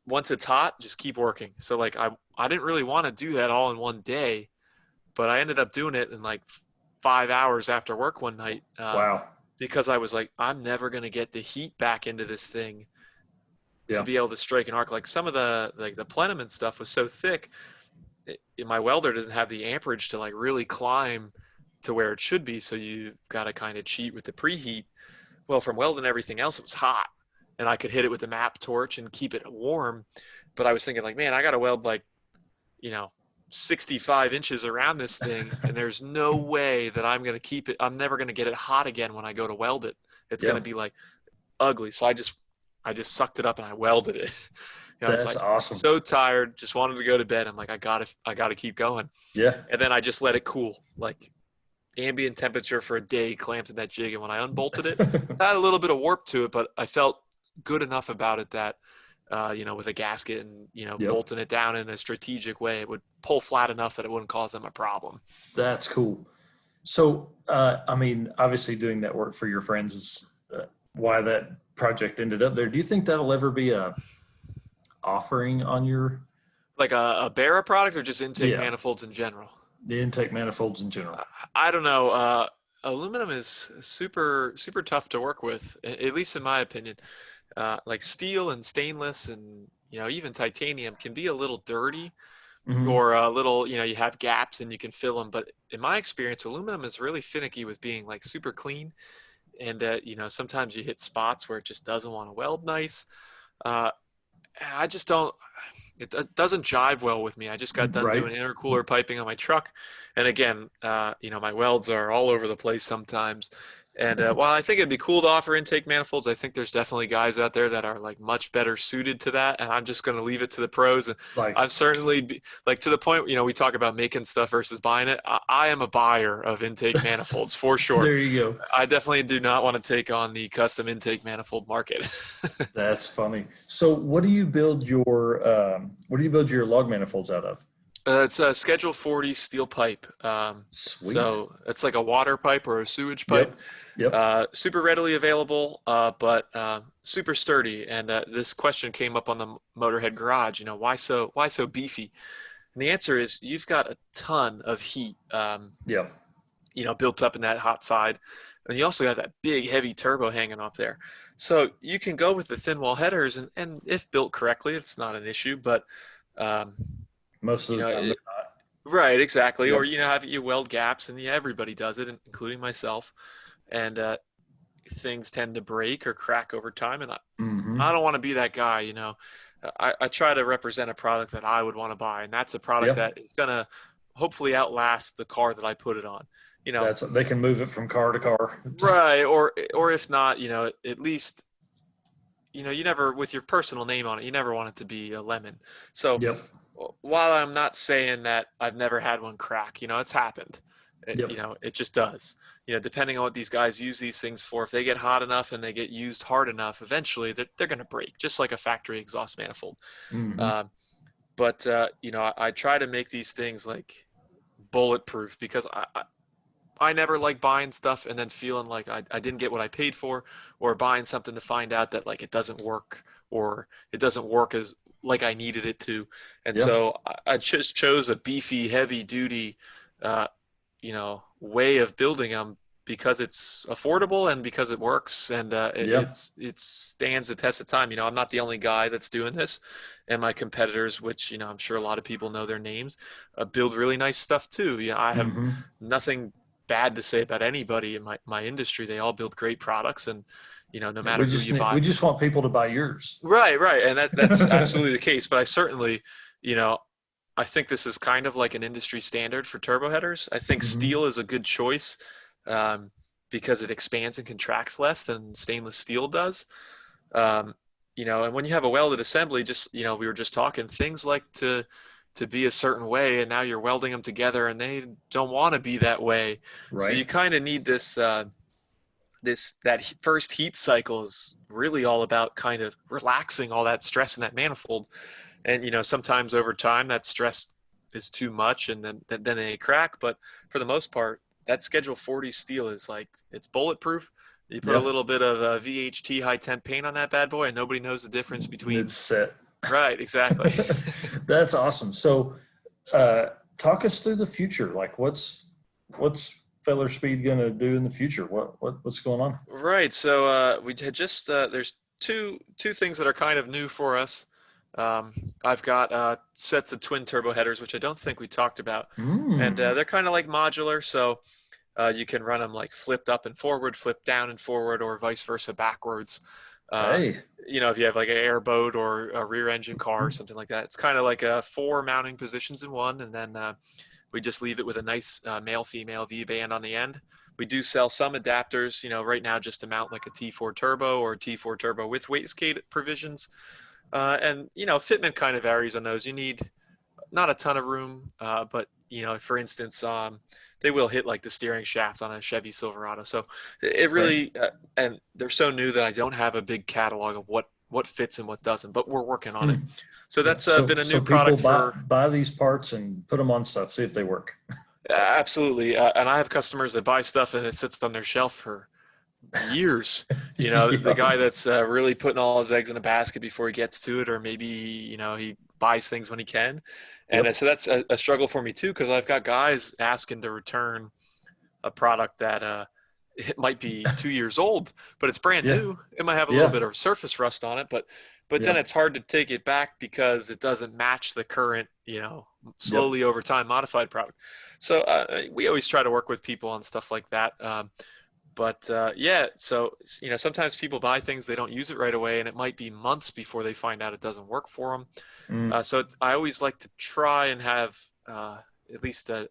once it's hot, just keep working. So like I didn't really want to do that all in one day, but I ended up doing it in like 5 hours after work one night, wow. because I was like, I'm never going to get the heat back into this thing to Yeah. be able to strike an arc. Like some of the plenum and stuff was so thick, my welder doesn't have the amperage to like really climb to where it should be. So you've got to kind of cheat with the preheat. Well, from welding everything else, it was hot, and I could hit it with a map torch and keep it warm. But I was thinking like, man, I got to weld like, you know, 65 inches around this thing, and there's no way that I'm going to keep it. I'm never going to get it hot again when I go to weld it. It's going Yeah. to be like ugly. So I just sucked it up and I welded it. I was That's like awesome. so tired, just wanted to go to bed. I'm like, I gotta keep going. Yeah. And then I just let it cool, like ambient temperature for a day, clamped in that jig. And when I unbolted it, it had a little bit of warp to it, but I felt good enough about it that, with a gasket and, Yep. bolting it down in a strategic way, it would pull flat enough that it wouldn't cause them a problem. That's cool. So, I mean, obviously doing that work for your friends is why that project ended up there. Do you think that'll ever be a offering on your, Like a Barra product or just intake yeah, manifolds in general? the intake manifolds in general? I don't know. Aluminum is super, super tough to work with, at least in my opinion. Like steel and stainless and, even titanium can be a little dirty Hmm. or a little, you have gaps and you can fill them. But in my experience, aluminum is really finicky with being like super clean. And, sometimes you hit spots where it just doesn't want to weld nice. Uh, I just don't, it doesn't jive well with me. I just got done Right. doing intercooler piping on my truck. And again, my welds are all over the place sometimes. And while I think it'd be cool to offer intake manifolds, I think there's definitely guys out there that are like much better suited to that. And I'm just going to leave it to the pros. And Like, I'm certainly like to the point, we talk about making stuff versus buying it. I am a buyer of intake manifolds for sure. there you go. I definitely do not want to take on the custom intake manifold market. That's funny. So, what do you build your log manifolds out of? It's a Schedule 40 steel pipe. Sweet. So it's like a water pipe or a sewage pipe. Yep. Yep. Super readily available, but super sturdy. And this question came up on the Motorhead Garage. Why so beefy? And the answer is you've got a ton of heat, Yep. built up in that hot side. And you also got that big, heavy turbo hanging off there. So you can go with the thin wall headers, and if built correctly, it's not an issue. But um, Most you of the know, time, they're it, not. right, exactly. Or Yep. have you weld gaps, and yeah, everybody does it, including myself. And things tend to break or crack over time, and I Hmm. don't want to be that guy. I try to represent a product that I would want to buy, and that's a product Yep. that is gonna hopefully outlast the car that I put it on. You know, They can move it from car to car. right? Or if not, at least you never with your personal name on it, you never want it to be a lemon. So Yep. while I'm not saying that I've never had one crack, it's happened. Yep. It just does. Depending on what these guys use these things for, if they get hot enough and they get used hard enough, eventually they're going to break, just like a factory exhaust manifold. Hmm. Um, but I try to make these things like bulletproof because I never like buying stuff and then feeling like I didn't get what I paid for, or buying something to find out that like it doesn't work or it doesn't work as like I needed it to. And Yeah. so I just chose a beefy, heavy duty, way of building them because it's affordable and because it works and Yeah. it stands the test of time. I'm not the only guy that's doing this, and my competitors, which I'm sure a lot of people know their names, build really nice stuff too. I have Hmm. nothing bad to say about anybody in my industry. They all build great products, and no Yeah, matter who you buy. we just want people to buy yours. Right, and that's absolutely the case. But I certainly, you know, I think this is kind of like an industry standard for turbo headers. I think Hmm. steel is a good choice um, because it expands and contracts less than stainless steel does. Um, and when you have a welded assembly, just we were just talking, things like to be a certain way, and now you're welding them together, and they don't want to be that way. So Right. you kind of need this. That first heat cycle is really all about kind of relaxing all that stress in that manifold, and sometimes over time that stress is too much, and then they crack. But for the most part, that Schedule 40 steel is like it's bulletproof. You put a Yeah. little bit of VHT high temp paint on that bad boy, and nobody knows the difference And between. it's set. Right, exactly. That's awesome. So, talk us through the future. Like, what's Feller Speed going to do in the future? What's going on? Right. So we had just there's two things that are kind of new for us. I've got sets of twin turbo headers, which I don't think we talked about, and Mm. they're kind of like modular. So you can run them like flipped up and forward, flipped down and forward, or vice versa backwards. Uh, Hey. if you have like an airboat or a rear engine car or something like that, it's kind of like four mounting positions in one, and then we just leave it with a nice male-female V-band on the end. We do sell some adapters, right now just to mount like a T4 turbo or a T4 turbo with wastegate provisions. And fitment kind of varies on those. You need not a ton of room, but for instance, they will hit like the steering shaft on a Chevy Silverado. So it Right. really, and they're so new that I don't have a big catalog of what fits and what doesn't, but we're working on Hmm. it. So Yeah. that's So been a so new people product buy for buy these parts and put them on stuff, see if they work. absolutely. And I have customers that buy stuff and it sits on their shelf for years. The Yeah. guy that's really putting all his eggs in a basket before he gets to it, or maybe, he buys things when he can. And Yep. so that's a struggle for me too, because I've got guys asking to return a product that it might be 2 years old, but it's brand Yeah. new. It might have a little Yeah. bit of surface rust on it, but then Yeah. it's hard to take it back because it doesn't match the current, Yep. slowly over time modified product. So we always try to work with people on stuff like that. But yeah, so sometimes people buy things, they don't use it right away, and it might be months before they find out it doesn't work for them. Mm. I always like to try and have at least a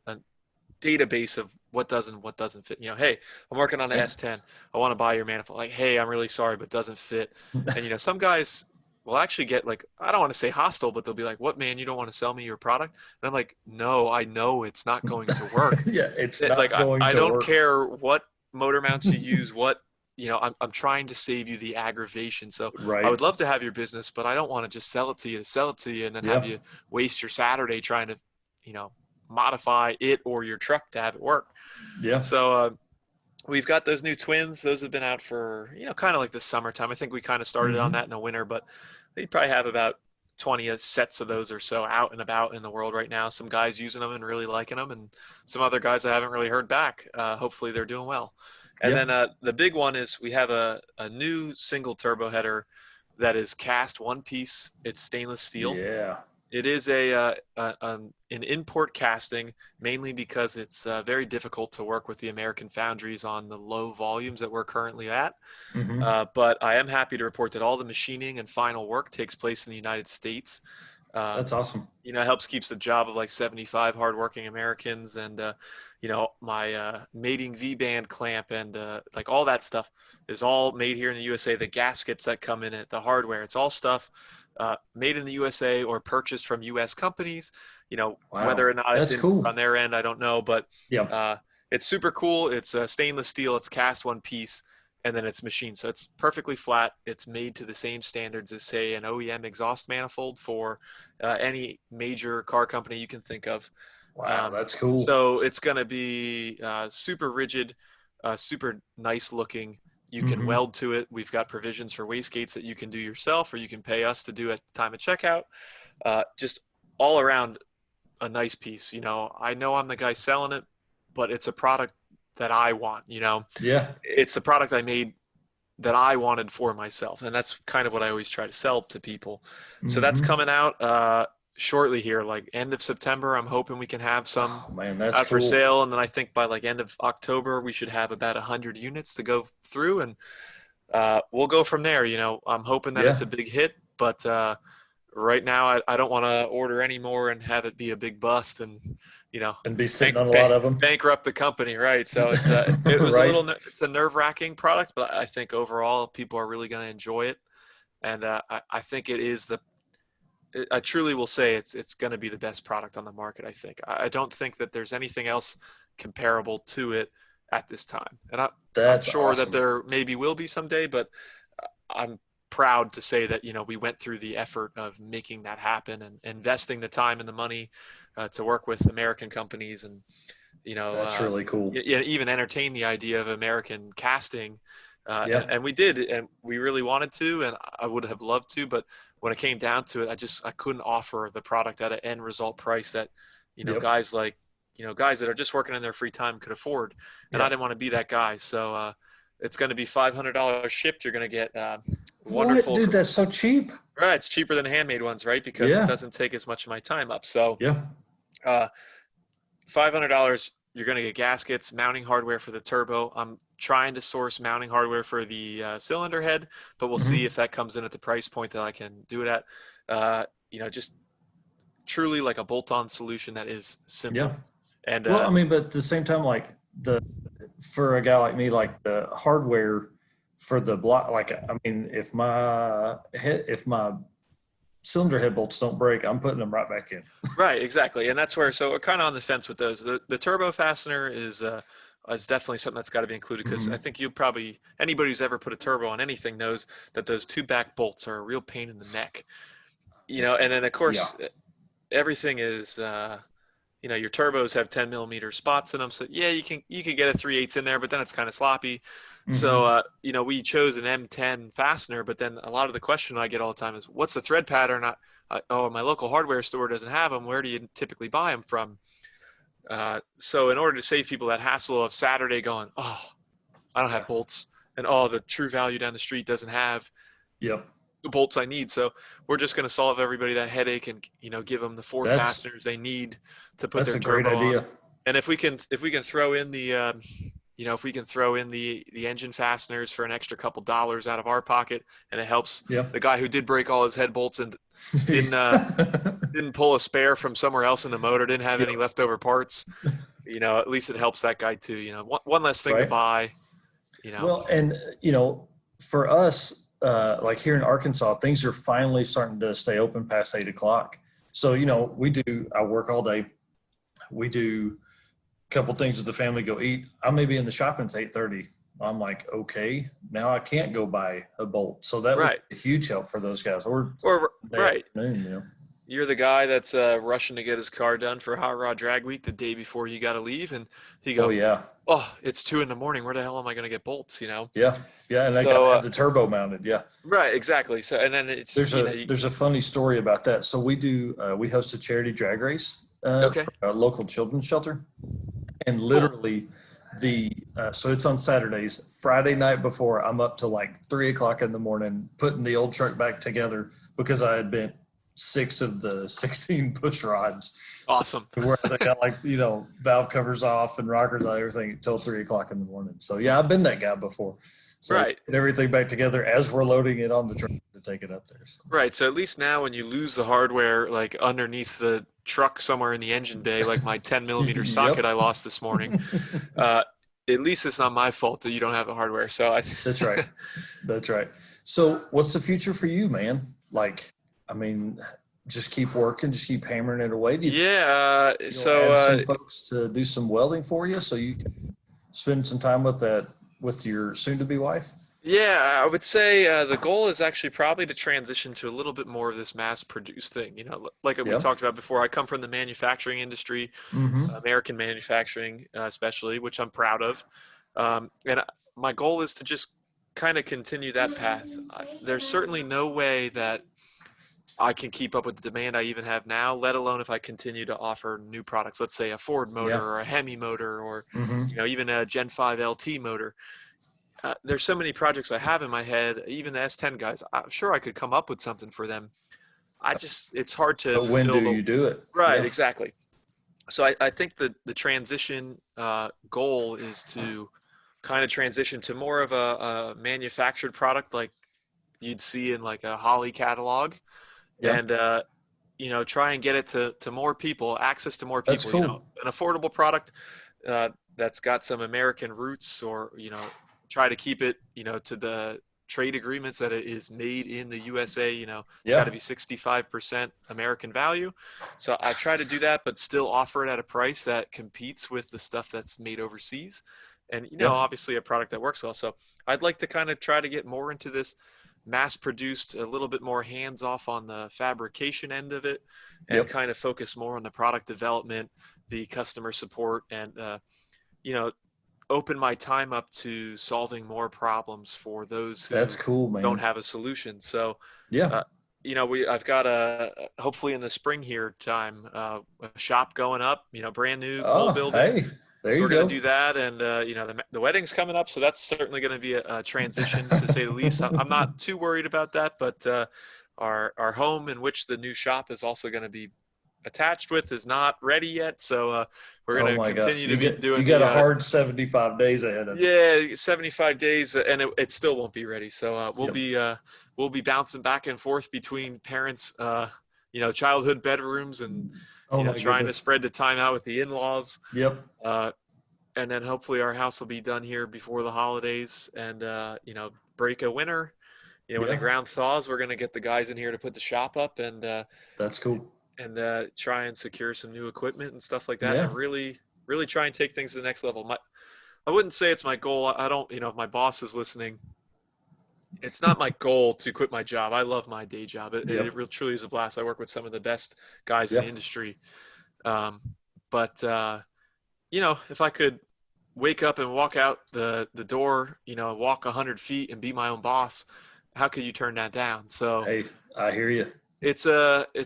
database of what doesn't fit. Hey, I'm working on an Right. S10. I want to buy your manifold. Like, hey, I'm really sorry, but doesn't fit. And some guys will actually get like, I don't want to say hostile, but they'll be like, "What, man? You don't want to sell me your product?" And I'm like, "No, I know it's not going to work. Yeah, it's Like, not going I to don't work. care what motor mounts you use, what." I'm trying to save you the aggravation. So I Right. would love to have your business, but I don't want to just sell it to you and then have Yeah. you waste your Saturday trying to, you know, modify it or your truck to have it work. Yeah. So we've got those new twins. Those have been out for, kind of like the summertime. I think we kind of started on Hmm. that in the winter, but we probably have about 20 sets of those or so out and about in the world right now. Some guys using them and really liking them, and some other guys I haven't really heard back. Hopefully they're doing well. And Yeah. then the big one is we have a new single turbo header that is cast one piece. It's stainless steel. Yeah. It is an import casting, mainly because it's very difficult to work with the American foundries on the low volumes that we're currently at. Hmm. But I am happy to report that all the machining and final work takes place in the United States. That's awesome. It helps keeps the job of like 75 hardworking Americans, and my mating V-band clamp and like all that stuff is all made here in the USA. The gaskets that come in it, the hardware, it's all stuff made in the USA or purchased from US companies. Whether Wow. or not it's That's in cool. on their end, I don't know, but Yeah. uh, it's super cool. It's stainless steel. It's cast one piece, and then it's machined. So it's perfectly flat. It's made to the same standards as, say, an OEM exhaust manifold for any major car company you can think of. Wow. Um, That's cool. so it's going to be super rigid, super nice looking. You can Hmm. weld to it. We've got provisions for wastegates that you can do yourself, or you can pay us to do at the time of checkout. Just all around a nice piece. I know I'm the guy selling it, but it's a product that I want. Yeah. It's the product I made that I wanted for myself, and that's kind of what I always try to sell to people. So that's Hmm. coming out shortly here, like end of September. I'm hoping we can have some Oh man, that's out for cool. sale, and then I think by like end of October we should have about 100 units to go through, and we'll go from there. I'm hoping that it's Yeah. a big hit, but right now I don't want to order any more and have it be a big bust and And be sitting bank, on a lot bank, of them. bankrupt the company, right? So it was a Right. little, it's a nerve-wracking product, but I think overall people are really going to enjoy it, and I think it is I truly will say it's going to be the best product on the market. I think I don't think that there's anything else comparable to it at this time, and I'm That's sure that awesome. there maybe will be someday, but I'm proud to say that we went through the effort of making that happen and investing the time and the money to work with American companies, and you know That's uh, really cool. even entertain the idea of American casting. And, Yeah. and we did, and we really wanted to, and I would have loved to, but when it came down to it, I couldn't offer the product at an end result price that Yep. guys like guys that are just working in their free time could afford, and I Yeah. didn't want to be that guy. So it's going to be $500 shipped. You're going to get What, wonderful. dude? That's so cheap. Right, it's cheaper than handmade ones, right? Because it Yeah. doesn't take as much of my time up. So Yeah. uh, $500. You're going to get gaskets, mounting hardware for the turbo. I'm trying to source mounting hardware for the cylinder head, but we'll see Hmm. if that comes in at the price point that I can do it at. Just truly like a bolt-on solution that is Yeah. simple. And Well, I mean, but at the same time, like the for a guy like me, like the hardware for the block, like I mean, if my cylinder head bolts don't break, I'm putting them right back in. Right, exactly. And that's where, so we're kind of on the fence with those. The turbo fastener is definitely something that's got to be included, because I Hmm. think anybody who's ever put a turbo on anything knows that those two back bolts are a real pain in the neck. And then of Yeah. course everything is, your turbos have 10 millimeter spots in them. So yeah, you can get a 3/8 in there, but then it's kind of sloppy. So, Hmm. we chose an M10 fastener, but then a lot of the question I get all the time is, what's the thread pattern? Oh, my local hardware store doesn't have them. Where do you typically buy them from? So in order to save people that hassle of Saturday going, oh, I don't Yeah. have bolts, and oh, the True Value down the street doesn't have Yep. the bolts I need. So we're just going to solve everybody that headache and, give them the four That's fasteners they need to put that's their a great turbo on. idea. And if we can throw in if we can throw in the engine fasteners for an extra couple dollars out of our pocket, and it helps Yep. the guy who did break all his head bolts and didn't pull a spare from somewhere else in the motor, didn't have any Yep. leftover parts, at least it helps that guy too. One less thing to Right. buy. Well, and for us, like here in Arkansas, things are finally starting to stay open past 8 o'clock. So, I work all day. We do a couple things with the family, go eat. I may be in the shop and it's 8:30. I'm like, okay, now I can't go buy a bolt. So that would Right. be a huge help for those guys, or Or the right. afternoon. You're the guy that's rushing to get his car done for Hot Rod Drag Week the day before you got to leave, and you Oh go, yeah, "Oh, it's 2 in the morning. Where the hell am I going to get bolts?" yeah, yeah, and I got So, to have the turbo mounted. Yeah. right, exactly. So, and then it's, There's a funny story about that. So we host a charity drag race okay, for a local children's shelter, and cool, literally so it's on Saturdays. Friday night before, I'm up till like 3 o'clock in the morning putting the old truck back together because I had bent 6 of the 16 push rods. So awesome. where they got like valve covers off and rockers and everything until 3 o'clock in the morning. So yeah, I've been that guy before. So Right, get everything back together as we're loading it on the truck to take it up there. So. right. So at least now, when you lose the hardware, like underneath the truck somewhere in the engine bay, like my 10 millimeter socket Yep. I lost this morning, uh, at least it's not my fault that you don't have the hardware. So That's right. That's right. So what's the future for you, man? Like, I mean, just keep working, just keep hammering it away. Do you think yeah. you'll So, add some folks to do some welding for you so you can spend some time with your soon to be wife? yeah, I would say the goal is actually probably to transition to a little bit more of this mass-produced thing. Like we Yeah. talked about before, I come from the manufacturing industry, Mm-hmm. American manufacturing, especially, which I'm proud of. And my goal is to just kind of continue that path. There's certainly no way that I can keep up with the demand I even have now, let alone if I continue to offer new products. Let's say a Ford motor Yeah. or a Hemi motor, or Mm-hmm. even a Gen 5 LT motor. There's so many projects I have in my head. Even the S10 guys, I'm sure I could come up with something for them. It's hard to But when do fulfill the you do it? right, Yeah. exactly. So I think the transition goal is to kind of transition to more of a manufactured product like you'd see in like a Holly catalog, Yeah. and try and get it to more people, access to more That's people. cool. An affordable product that's got some American roots, or try to keep it to the trade agreements that it is made in the USA. It's got to Yeah. be 65% American value. So I try to do that, but still offer it at a price that competes with the stuff that's made overseas, and Yeah. obviously a product that works well. So I'd like to kind of try to get more into this mass produced, a little bit more hands off on the fabrication end of it, and Yep. kind of focus more on the product development, the customer support, and you know open my time up to solving more problems for those That's who cool, don't man. have a solution. So Yeah. uh, I've got a hopefully in the spring here time, a shop going up, brand new cool Oh, building. hey, there So you we're going to go. do that, and the wedding's coming up, so that's certainly going to be a transition, to say the least. I'm not too worried about that, but our home in which the new shop is also going to be attached with is not ready yet, so we're Oh going to my gosh, continue to be you doing got the a hard 75 days ahead of you. yeah, 75 days, and it still won't be ready. So Yep. we'll be bouncing back and forth between parents, childhood bedrooms, and Oh my trying to goodness. spread the time out with the in-laws. Yep. Uh, and then hopefully our house will be done here before the holidays, and break a winter, when the Yeah, ground thaws, we're going to get the guys in here to put the shop up that's cool. and try and secure some new equipment and stuff like that, Yeah. and really try and take things to the next level. I wouldn't say it's my goal. I don't, if my boss is listening, it's not my goal to quit my job. I love my day job. It Yep. really truly is a blast. I work with some of the best guys in Yeah. the industry. Um, but if I could wake up and walk out the door, walk 100 feet and be my own boss, how could you turn that down? So Hey, I hear you. it's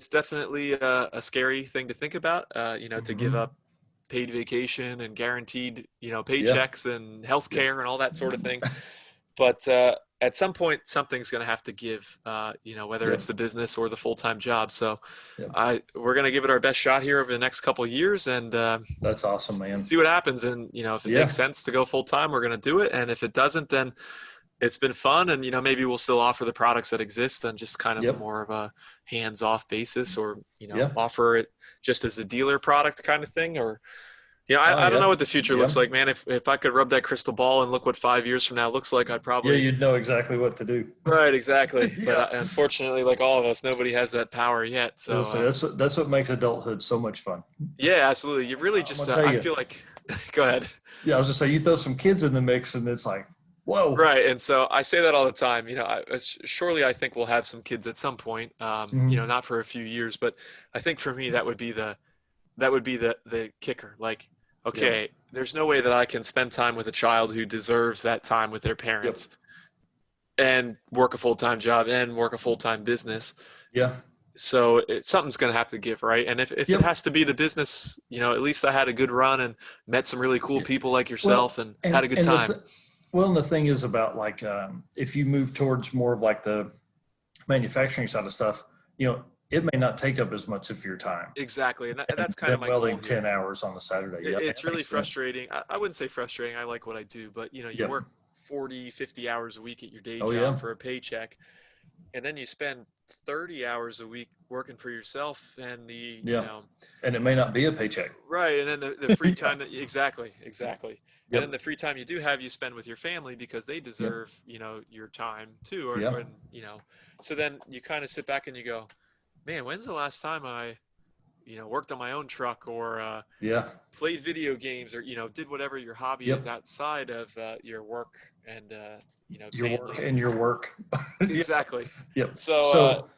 definitely a scary thing to think about, to give Hmm. up paid vacation and guaranteed, Yeah. paychecks and health Yep. care and all that sort of thing. But at some point, something's going to have to give, whether it's Yep. the business or the full-time job. So Yep. we're going to give it our best shot here over the next couple of years and That's awesome, man. see what happens. And, if it makes Yeah. sense to go full-time, we're going to do it. And if it doesn't, then it's been fun. And, maybe we'll still offer the products that exist on just kind of a Yep. more of a hands-off basis, or, Yeah. offer it just as a dealer product kind of thing. Or, Oh, I don't yeah. know what the future Yeah. looks like, man. If I could rub that crystal ball and look what 5 years from now looks like, I'd Yeah. probably. You'd know exactly what to do. Right, exactly. But Yeah. unfortunately, like all of us, nobody has that power yet. So So that's what makes adulthood so much fun. yeah, absolutely. You really I'm just, gonna tell I you. feel like, go ahead. Yeah, I was just saying, you throw some kids in the mix, and it's like, whoa. Right, and so I say that all the time. Surely I think we'll have some kids at some point. Mhm. Not for a few years, but I think for me that would be the kicker. Like, Yep. okay, there's no way that I can spend time with a child who deserves that time with their Yep. parents and work a full-time job and work a full-time business. Yeah. So something's going to have to give, right? And if it Yep. has to be the business, at least I had a good run and met some really cool Yeah. people like yourself Well, and had a and good and time. and the thing is about like if you move towards more of like the manufacturing side of stuff, it may not take up as much of your time Exactly, and that's kind than of my goal welding here. 10 hours on a Saturday. Yeah, It's that really makes sense. frustrating. I wouldn't say frustrating. I like what I do, but you Yep. work 40, 50 hours a week at your day Oh job yeah. for a paycheck, and then you spend 30 hours a week working for yourself and Yeah. And it may not be a paycheck. right, and then the free Yeah. time exactly. And then Yep. the free time you do have, you spend with your family because they Yep. deserve, your time too. Yeah. So then you kind of sit back and you go, man, when's the last time I, worked on my own truck or Yeah. played video games or, did whatever your hobby is Yep. outside of your work and, Your work family. and your work. Yeah. Exactly. Yep. So, So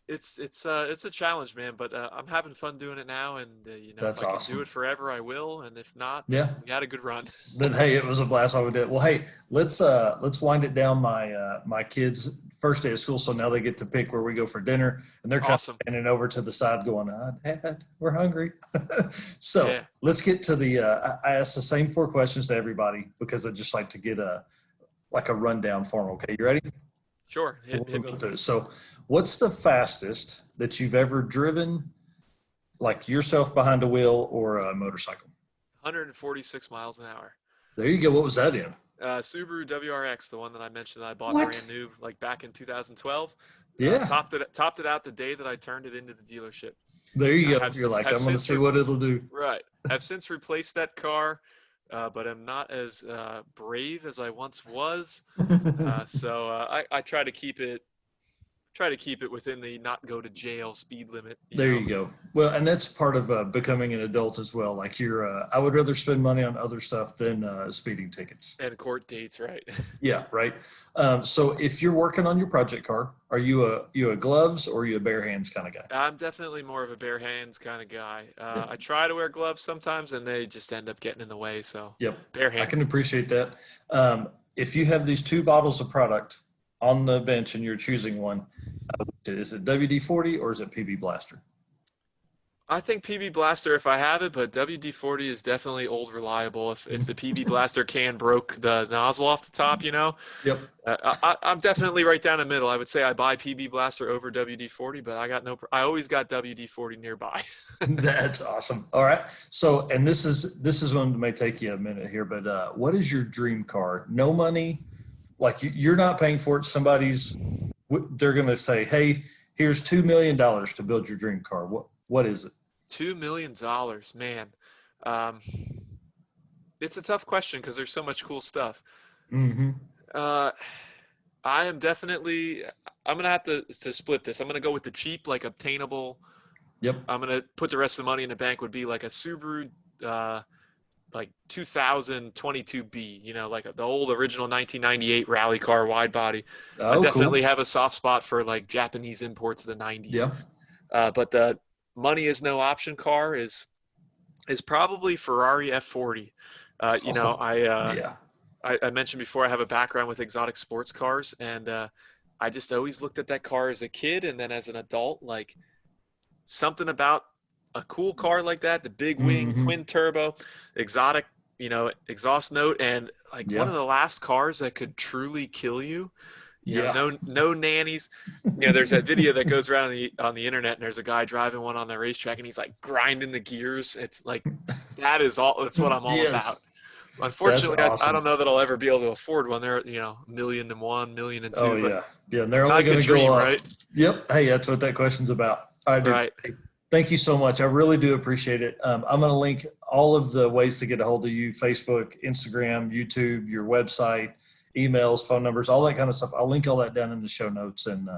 it's a challenge, man, but I'm having fun doing it now, and if that's I can do awesome. it forever, I will, and if not, then Yeah. we had a good run. Then hey, it was a blast while we did it. Well, hey, let's wind it down. My kids' first day of school, so now they get to pick where we go for dinner, and they're kind of Awesome. standing over to the side, going, "Dad, we're hungry." So Yeah, let's get to the. I asked the same four questions to everybody because I just like to get a rundown for them. Okay, you ready? sure. We'll Hit go me. through it. So, what's the fastest that you've ever driven, like yourself behind a wheel or a motorcycle? 146 miles an hour. There you go. What was that in? Subaru WRX, the one that I mentioned that I bought What? brand new, like back in 2012. Yeah. Topped it out the day that I turned it into the dealership. There you I go. You're like, have I'm going to since see what it'll do. right. Have since replaced that car, but I'm not as brave as I once was. So I try to keep it within the not go to jail speed limit. There you go. Well, and that's part of becoming an adult as well. Like I would rather spend money on other stuff than speeding tickets. And court dates, right? Yeah, right. So if you're working on your project car, are you a gloves or are you a bare hands kind of guy? I'm definitely more of a bare hands kind of guy. Yep. I try to wear gloves sometimes, and they just end up getting in the way. So Yep. bare I can hands. appreciate that. If you have these two bottles of product on the bench and you're choosing one, is it WD-40 or is it PB Blaster? I think PB Blaster if I have it, but WD-40 is definitely old reliable. If the PB Blaster can broke the nozzle off the top, Yep. I'm definitely right down the middle. I would say I buy PB Blaster over WD-40, but I always got WD-40 nearby. That's awesome. All right. So, and this is one that may take you a minute here, but what is your dream car? No money, like you're not paying for it. They're going to say, "Hey, here's $2 million to build your dream car." What is it? $2 million, man. Um, it's a tough question because there's so much cool stuff. Mm-hmm. Uh, I am definitely. I'm gonna have to split this. I'm gonna go with the cheap, like obtainable. Yep. I'm gonna put the rest of the money in the bank. Would be like a Subaru, like 2022B. You know, like the old original 1998 rally car wide body. I Oh, definitely cool. have a soft spot for like Japanese imports of the 90s. Yeah. But the money is no option car is probably Ferrari F40. You know, Oh, yeah. I mentioned before I have a background with exotic sports cars, and I just always looked at that car as a kid, and then as an adult, like something about a cool car like that, the big wing, Hmm. twin turbo, exotic, you know, exhaust note, and like one of Yeah. the last cars that could truly kill you. You know, Yeah. no nannies. You know, there's that video that goes around on the internet, and there's a guy driving one on the racetrack, and he's like grinding the gears. It's like that is all. That's what I'm all about. Yes. That's Unfortunately, I awesome. don't know that I'll ever be able to afford one. They're, you know, million and one, million and Oh two, but yeah. Yeah. And they're only I going could to go dream, up. right? Yep. Hey, that's what that question's about. All right, dude. Right. Hey, thank you so much. I really do appreciate it. I'm going to link all of the ways to get a hold of you: Facebook, Instagram, YouTube, your website, emails, phone numbers, all that kind of stuff. I'll link all that down in the show notes, and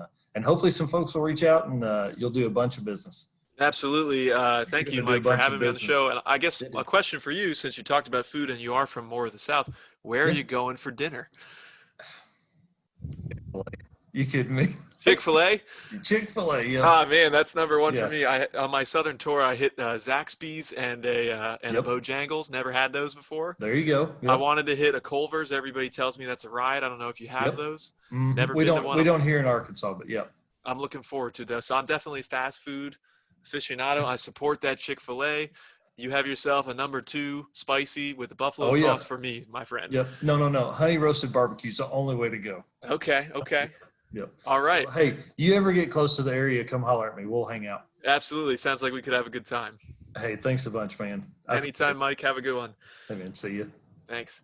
hopefully some folks will reach out and you'll do a bunch of business. Absolutely. You're Thank going you, to do a Mike, for bunch of having me on the business. show. And I guess Yeah, a dude. question for you, since you talked about food and you are from more of the South, where are Yeah. you going for dinner? You kidding me? Chick-fil-A? Chick-fil-A. Yep. Ah, man, that's number one for Yeah. me. I on my southern tour, I hit Zaxby's and a Yep. Bojangles. Never had those before. There you go. I Yep. wanted to hit a Culver's. Everybody tells me that's a ride. I don't know if you have Yep. those. Hmm. Never We been to don't one. we don't here in Arkansas, but yep. I'm looking forward to those. So I'm definitely fast food aficionado. I support that Chick-fil-A. You have yourself a number two spicy with the buffalo Oh sauce yeah. for me, my friend. Yep. No, no, no. Honey roasted barbecue is the only way to go. Okay, okay. Yep. All So right. hey, you ever get close to the area, come holler at me. We'll hang out. Absolutely. Sounds like we could have a good time. Hey, thanks a bunch, man. I appreciate Anytime, it. Mike. Have a good one. Hey, man. See you. Thanks.